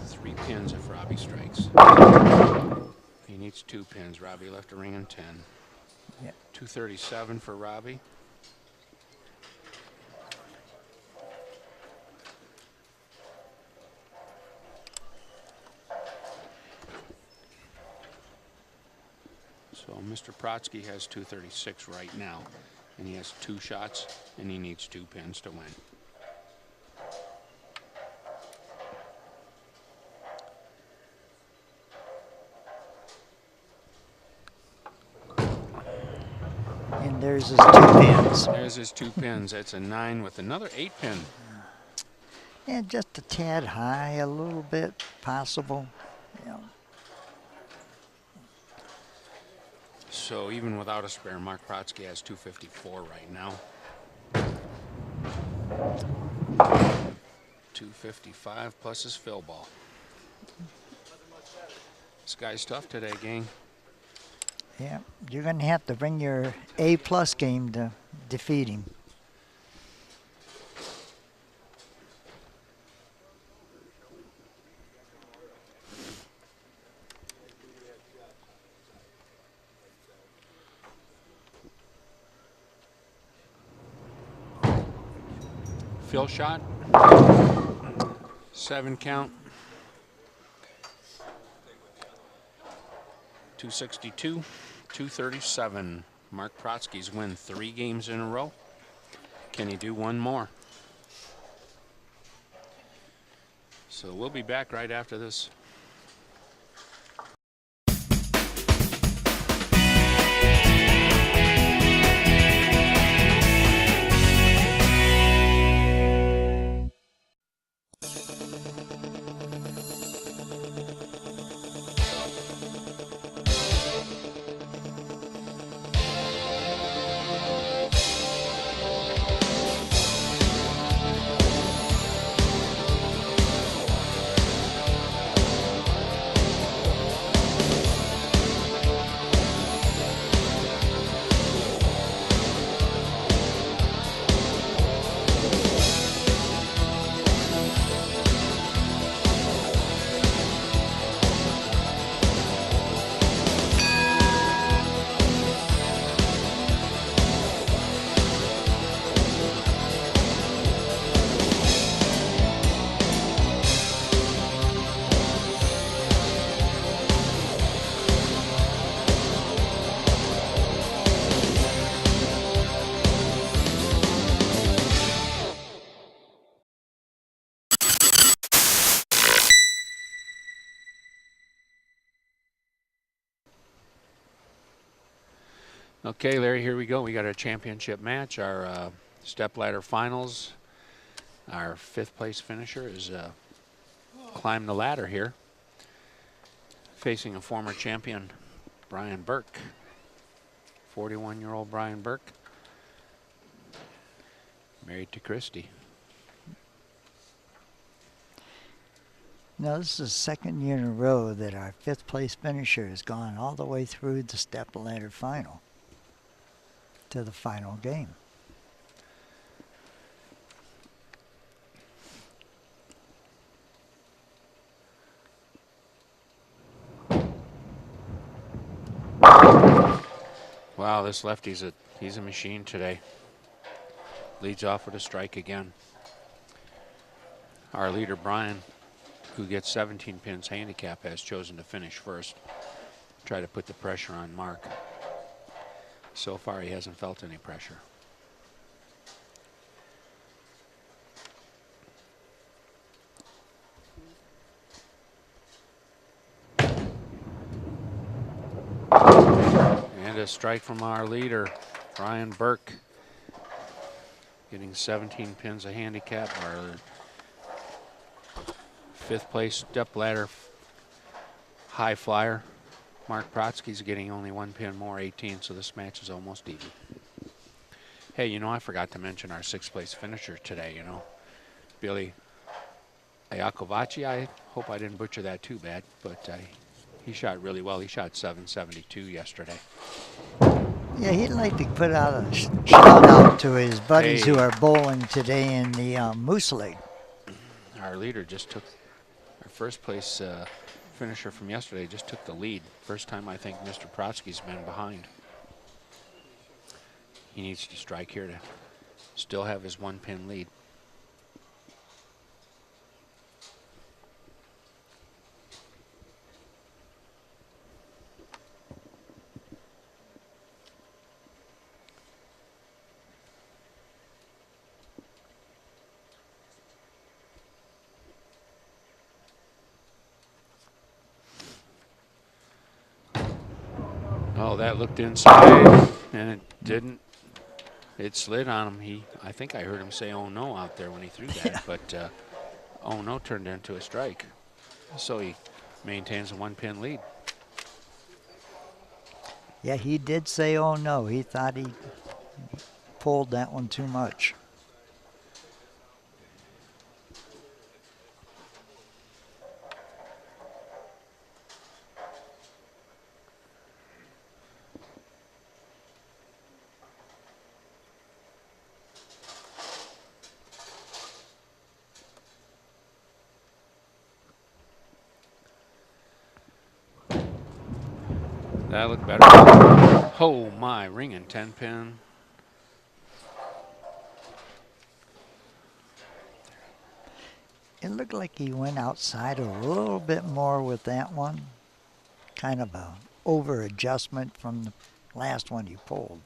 3 pins if Robbie strikes. He needs 2 pins. Robbie left a ring in 10. Yep. 237 for Robbie. So Mr. Protsky has 236 right now, and he has 2 shots, and he needs 2 pins to win. And there's his 2 pins. There's his 2 pins. That's a 9 with another 8 pin. And just a tad high, a little bit possible. You know. So even without a spare, Mark Protsky has 254 right now. 255 plus his fill ball. This guy's tough today, gang. Yeah, you're going to have to bring your A+ game to defeat him. Fill shot. 7 count. 262, 237. Mark Protsky's win 3 games in a row. Can he do one more? So we'll be back right after this. Okay, Larry, here we go. We got our championship match, our stepladder finals. Our 5th place finisher is climbed the ladder here, facing a former champion, Brian Burke. 41-year-old Brian Burke, married to Christy. Now, this is the 2nd year in a row that our 5th place finisher has gone all the way through the stepladder final to the final game. Wow, this lefty's he's a machine today. Leads off with a strike again. Our leader, Brian, who gets 17 pins handicap, has chosen to finish first. Try to put the pressure on Mark. So far, he hasn't felt any pressure. And a strike from our leader, Brian Burke. getting 17 pins a handicap. Our 5th place step ladder high flyer, Mark Protsky's getting only 1 pin more, 18, so this match is almost even. Hey, you know, I forgot to mention our 6th place finisher today, you know. Billy Iacovaci, I hope I didn't butcher that too bad, but he shot really well. He shot 772 yesterday. Yeah, he'd like to put out a shout out to his buddies Hey. who are bowling today in the Moose League. Our leader just took, our 1st place finisher from yesterday just took the lead. First time I think Mr. Protsky's been behind. He needs to strike here to still have his 1 pin lead. Oh, that looked inside, and it didn't. It slid on him. I think I heard him say, "Oh no," out there when he threw that. Yeah. But "Oh no" turned into a strike, so he maintains a 1 pin lead. Yeah, he did say, "Oh no." He thought he pulled that one too much. That looked better. Oh my, ringing 10 pin. It looked like he went outside a little bit more with that one. Kind of a over adjustment from the last one he pulled.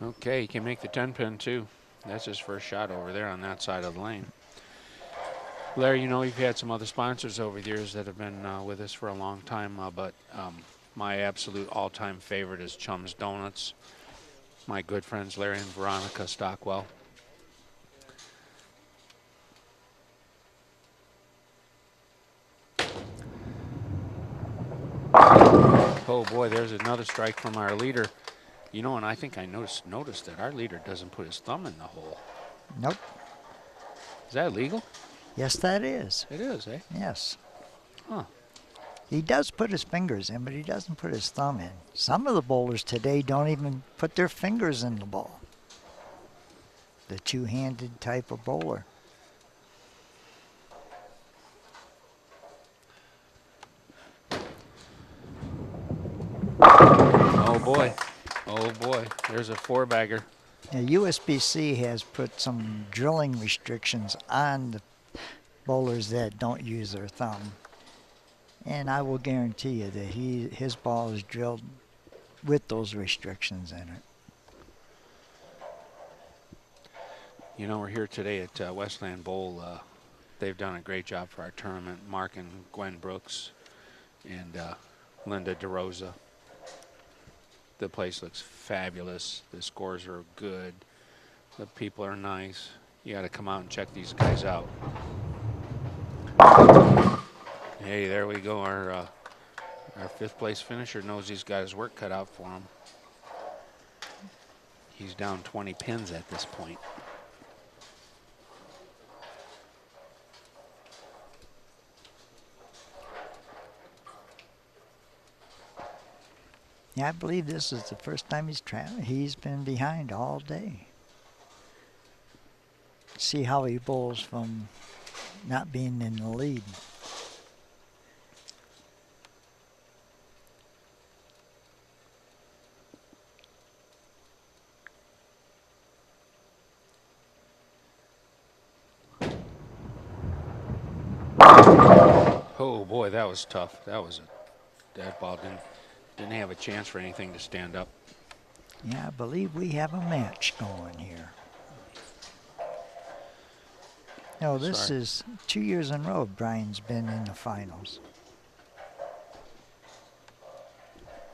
Okay, he can make the 10 pin too. That's his first shot over there on that side of the lane. Larry, you know, we've had some other sponsors over the years that have been with us for a long time, but my absolute all-time favorite is Chum's Donuts. My good friends Larry and Veronica Stockwell. Oh boy, there's another strike from our leader. You know, and I think I noticed that our leader doesn't put his thumb in the hole. Nope. Is that legal? Yes, that is. It is, eh? Yes. Huh. He does put his fingers in, but he doesn't put his thumb in. Some of the bowlers today don't even put their fingers in the ball. The two-handed type of bowler. Oh boy. Oh boy. There's a 4-bagger. Now, USBC has put some drilling restrictions on the bowlers that don't use their thumb. And I will guarantee you that his ball is drilled with those restrictions in it. You know, we're here today at Westland Bowl. They've done a great job for our tournament. Mark and Gwen Brooks and Linda DeRosa. The place looks fabulous. The scores are good. The people are nice. You got to come out and check these guys out. Hey, there we go. Our 5th place finisher knows he's got his work cut out for him. He's down 20 pins at this point. Yeah, I believe this is the first time he's been behind all day. See how he bowls from not being in the lead. Oh boy, that was tough. That ball didn't have a chance for anything to stand up. Yeah, I believe we have a match going here. No, this Sorry. is 2 years in a row Brian's been in the finals.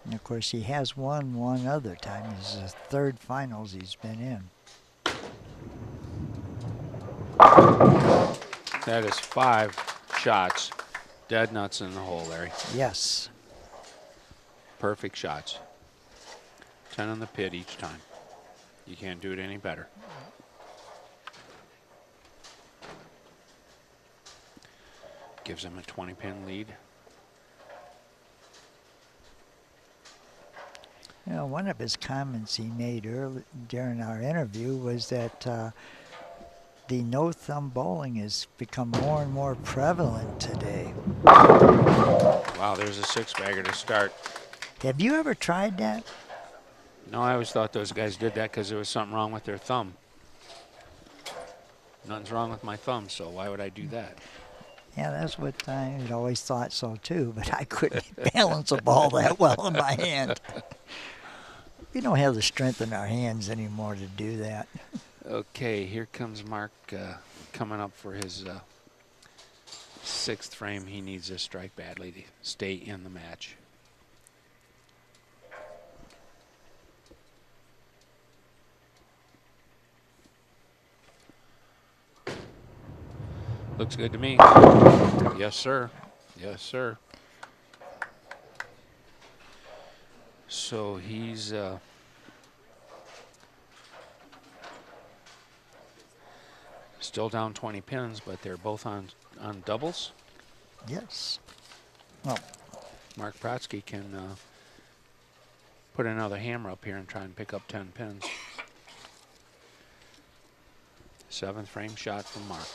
And of course, he has won one other time. This is the third finals he's been in. That is 5 shots. Dead nuts in the hole, Larry. Yes. Perfect shots. 10 on the pit each time. You can't do it any better. Gives him a 20-pin lead. You know, one of his comments he made early during our interview was that the no-thumb bowling has become more and more prevalent today. Wow, there's a 6-bagger to start. Have you ever tried that? No, I always thought those guys did that because there was something wrong with their thumb. Nothing's wrong with my thumb, so why would I do that? Yeah, that's what I had always thought so too, but I couldn't balance a ball that well in my hand. We don't have the strength in our hands anymore to do that. Okay, here comes Mark coming up for his 6th frame. He needs a strike badly to stay in the match. Looks good to me. Yes, sir. Yes, sir. So he's still down 20 pins, but they're both on doubles. Yes. Well, Mark Protsky can put another hammer up here and try and pick up 10 pins. 7th frame shot from Mark.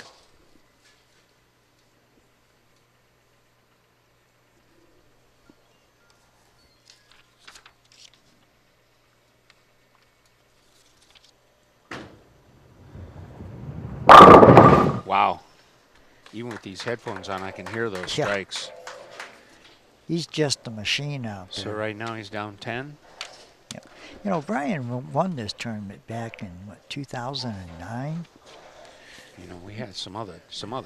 Wow. Even with these headphones on, I can hear those Yeah. strikes. he's just a machine out there. So right now he's down 10. You know, Brian won this tournament back in, what, 2009? You know, we had some other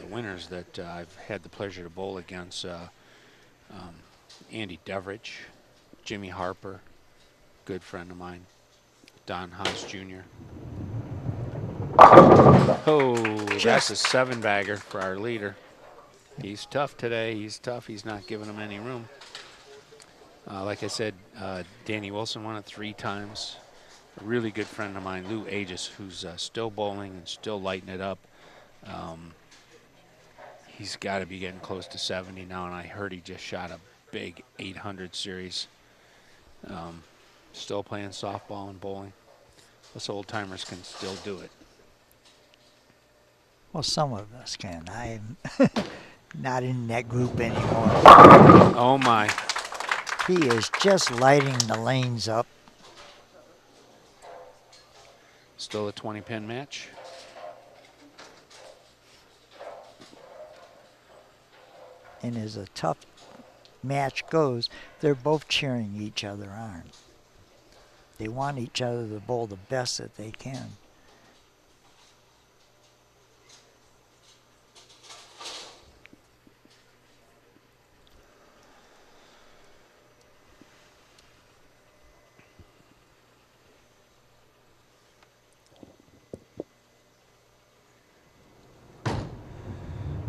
winners that I've had the pleasure to bowl against. Andy Deverich, Jimmy Harper, good friend of mine, Don Haas Jr. Oh, that's a 7-bagger for our leader. He's tough today. He's tough. He's not giving him any room. Like I said, Danny Wilson won it 3 times. A really good friend of mine, Lou Aegis, who's still bowling and still lighting it up. He's got to be getting close to 70 now, and I heard he just shot a big 800 series. Still playing softball and bowling. Us old timers can still do it. Well, some of us can. I'm not in that group anymore. Oh my. He is just lighting the lanes up. Still a 20-pin match. And as a tough match goes, they're both cheering each other on. They want each other to bowl the best that they can.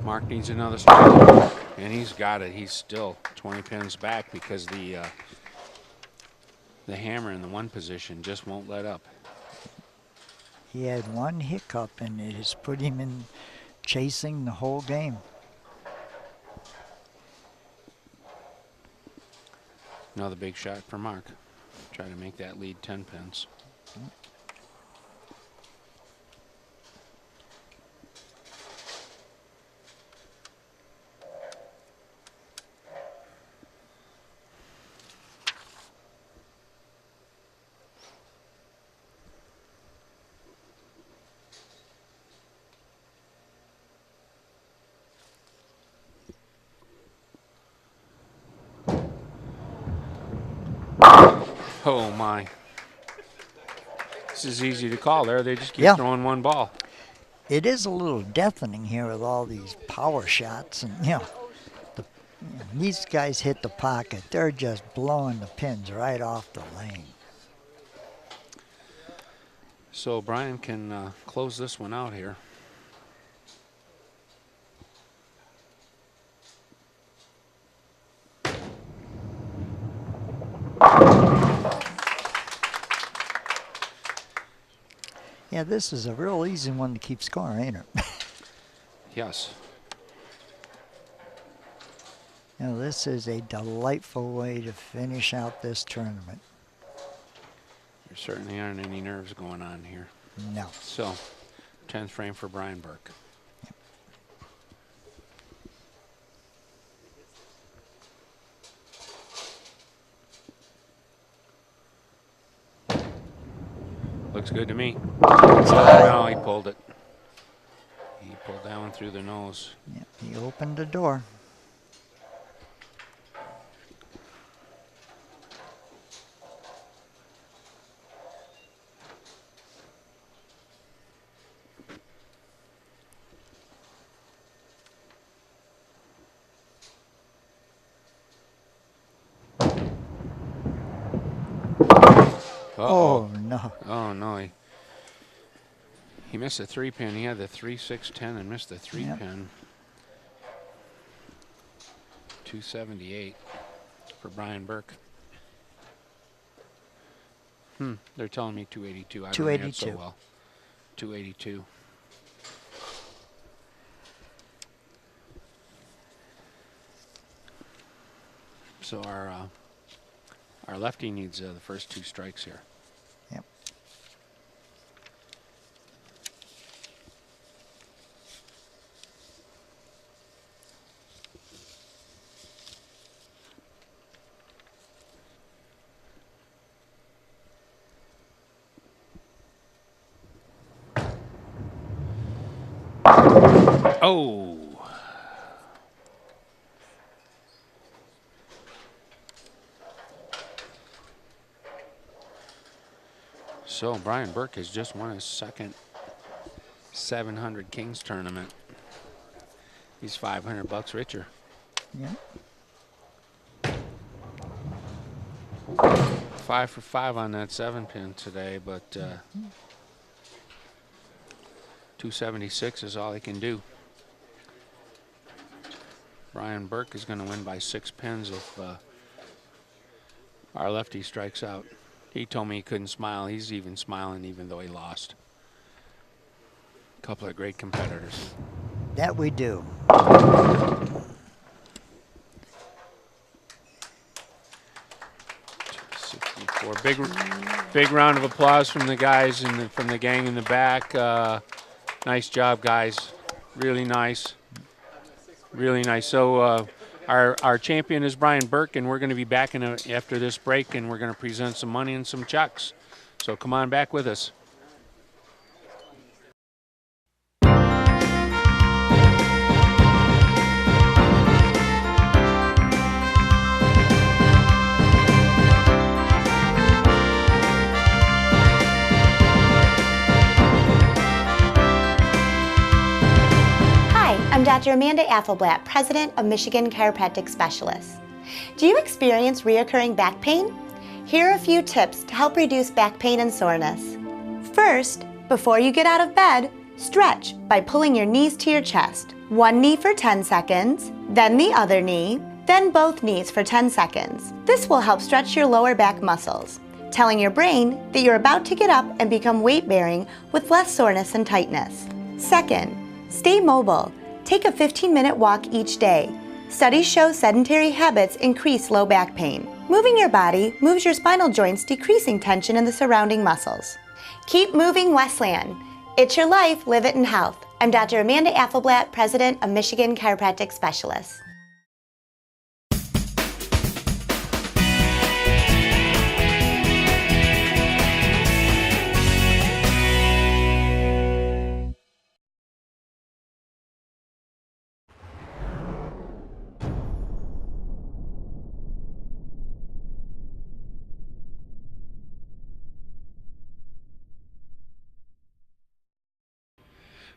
Mark needs another strike, and he's got it. He's still 20 pins back because the hammer in the 1 position just won't let up. He had one hiccup, and it has put him in chasing the whole game. Another big shot for Mark. Try to make that lead 10 pins. Oh my. This is easy to call there. They just keep throwing one ball. It is a little deafening here with all these power shots, and these guys hit the pocket. They're just blowing the pins right off the lane. So Brian can close this one out here. Yeah, this is a real easy one to keep score, ain't it? Yes. This is a delightful way to finish out this tournament. There certainly aren't any nerves going on here. No. So, 10th frame for Brian Burke. Looks good to me. No, he pulled it. He pulled that one through the nose. Yep, he opened the door. Uh-oh. Oh, no. Oh, no. He missed the 3-pin. He had the 3, 6, 10 and missed the 3-pin. 278 for Brian Burke. They're telling me 282. I don't read so 282. well. 282. So our lefty needs the first 2 strikes here. Yep. Oh. So Brian Burke has just won his second 700 Kings tournament. He's $500 richer. Yeah. 5 for 5 on that 7-pin today, but 276 is all he can do. Brian Burke is going to win by 6 pins if our lefty strikes out. He told me he couldn't smile. He's even smiling even though he lost. A couple of great competitors. That we do. 64. Big round of applause from the guys and from the gang in the back. Nice job, guys. Really nice. Really nice. So our champion is Brian Burke, and we're going to be back after this break, and we're going to present some money and some checks. So come on back with us. I'm Dr. Amanda Affelblatt, President of Michigan Chiropractic Specialists. Do you experience reoccurring back pain? Here are a few tips to help reduce back pain and soreness. First, before you get out of bed, stretch by pulling your knees to your chest. One knee for 10 seconds, then the other knee, then both knees for 10 seconds. This will help stretch your lower back muscles, telling your brain that you're about to get up and become weight-bearing with less soreness and tightness. Second, stay mobile. Take a 15-minute walk each day. Studies show sedentary habits increase low back pain. Moving your body moves your spinal joints, decreasing tension in the surrounding muscles. Keep moving, Westland. It's your life, live it in health. I'm Dr. Amanda Affelblatt, President of Michigan Chiropractic Specialists.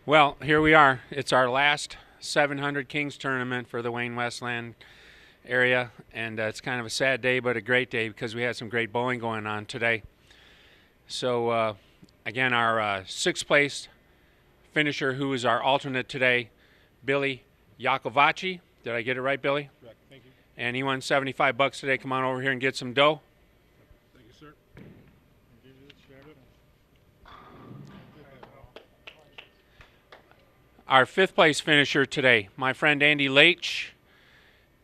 Well, here we are. It's our last 700 Kings tournament for the Wayne Westland area, and it's kind of a sad day but a great day because we had some great bowling going on today. So again, our sixth place finisher, who is our alternate today, Billy Yakovaci. Did I get it right, Billy? Correct. Thank you. And he won $75 today. Come on over here and get some dough. Thank you, sir. Our fifth place finisher today, my friend Andy LAICH,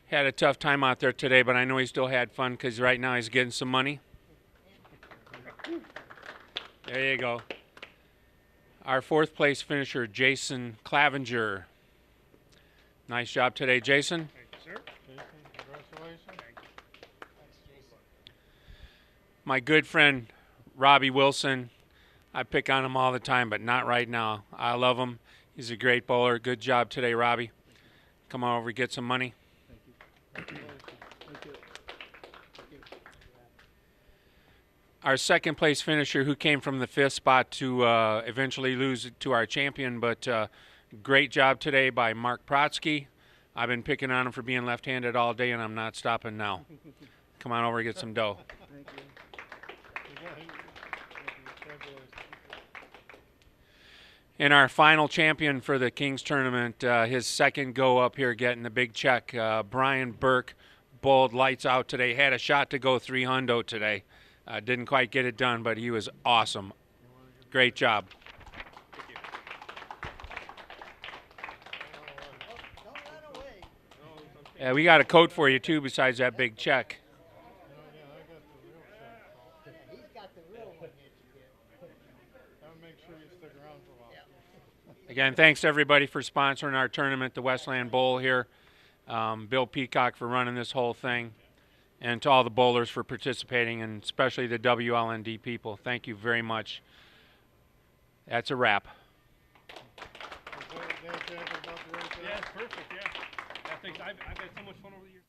had a tough time out there today, but I know he still had fun because right now he's getting some money. There you go. Our fourth place finisher, Jason Clavenger. Nice job today, Jason. Thank you, sir. Jason, congratulations. Thank you. Thanks, Jason. My good friend, Robbie Wilson. I pick on him all the time, but not right now. I love him. He's a great bowler. Good job today, Robbie. Come on over and get some money. Thank you. Our second place finisher, who came from the fifth spot to eventually lose to our champion, but great job today by Mark Protsky. I've been picking on him for being left-handed all day, and I'm not stopping now. Come on over and get some dough. Thank you. And our final champion for the Kings tournament, his second go up here getting the big check, Brian BURKE, bowled lights out today. Had a shot to go 300 today. Didn't quite get it done, but he was awesome. Great job. Yeah, we got a coat for you too besides that big check. Again, thanks everybody for sponsoring our tournament, the Westland Bowl here. Bill Peacock for running this whole thing, and to all the bowlers for participating, and especially the WLND people. Thank you very much. That's a wrap. Yeah, it's perfect, yeah. I think I've had so much fun over the years.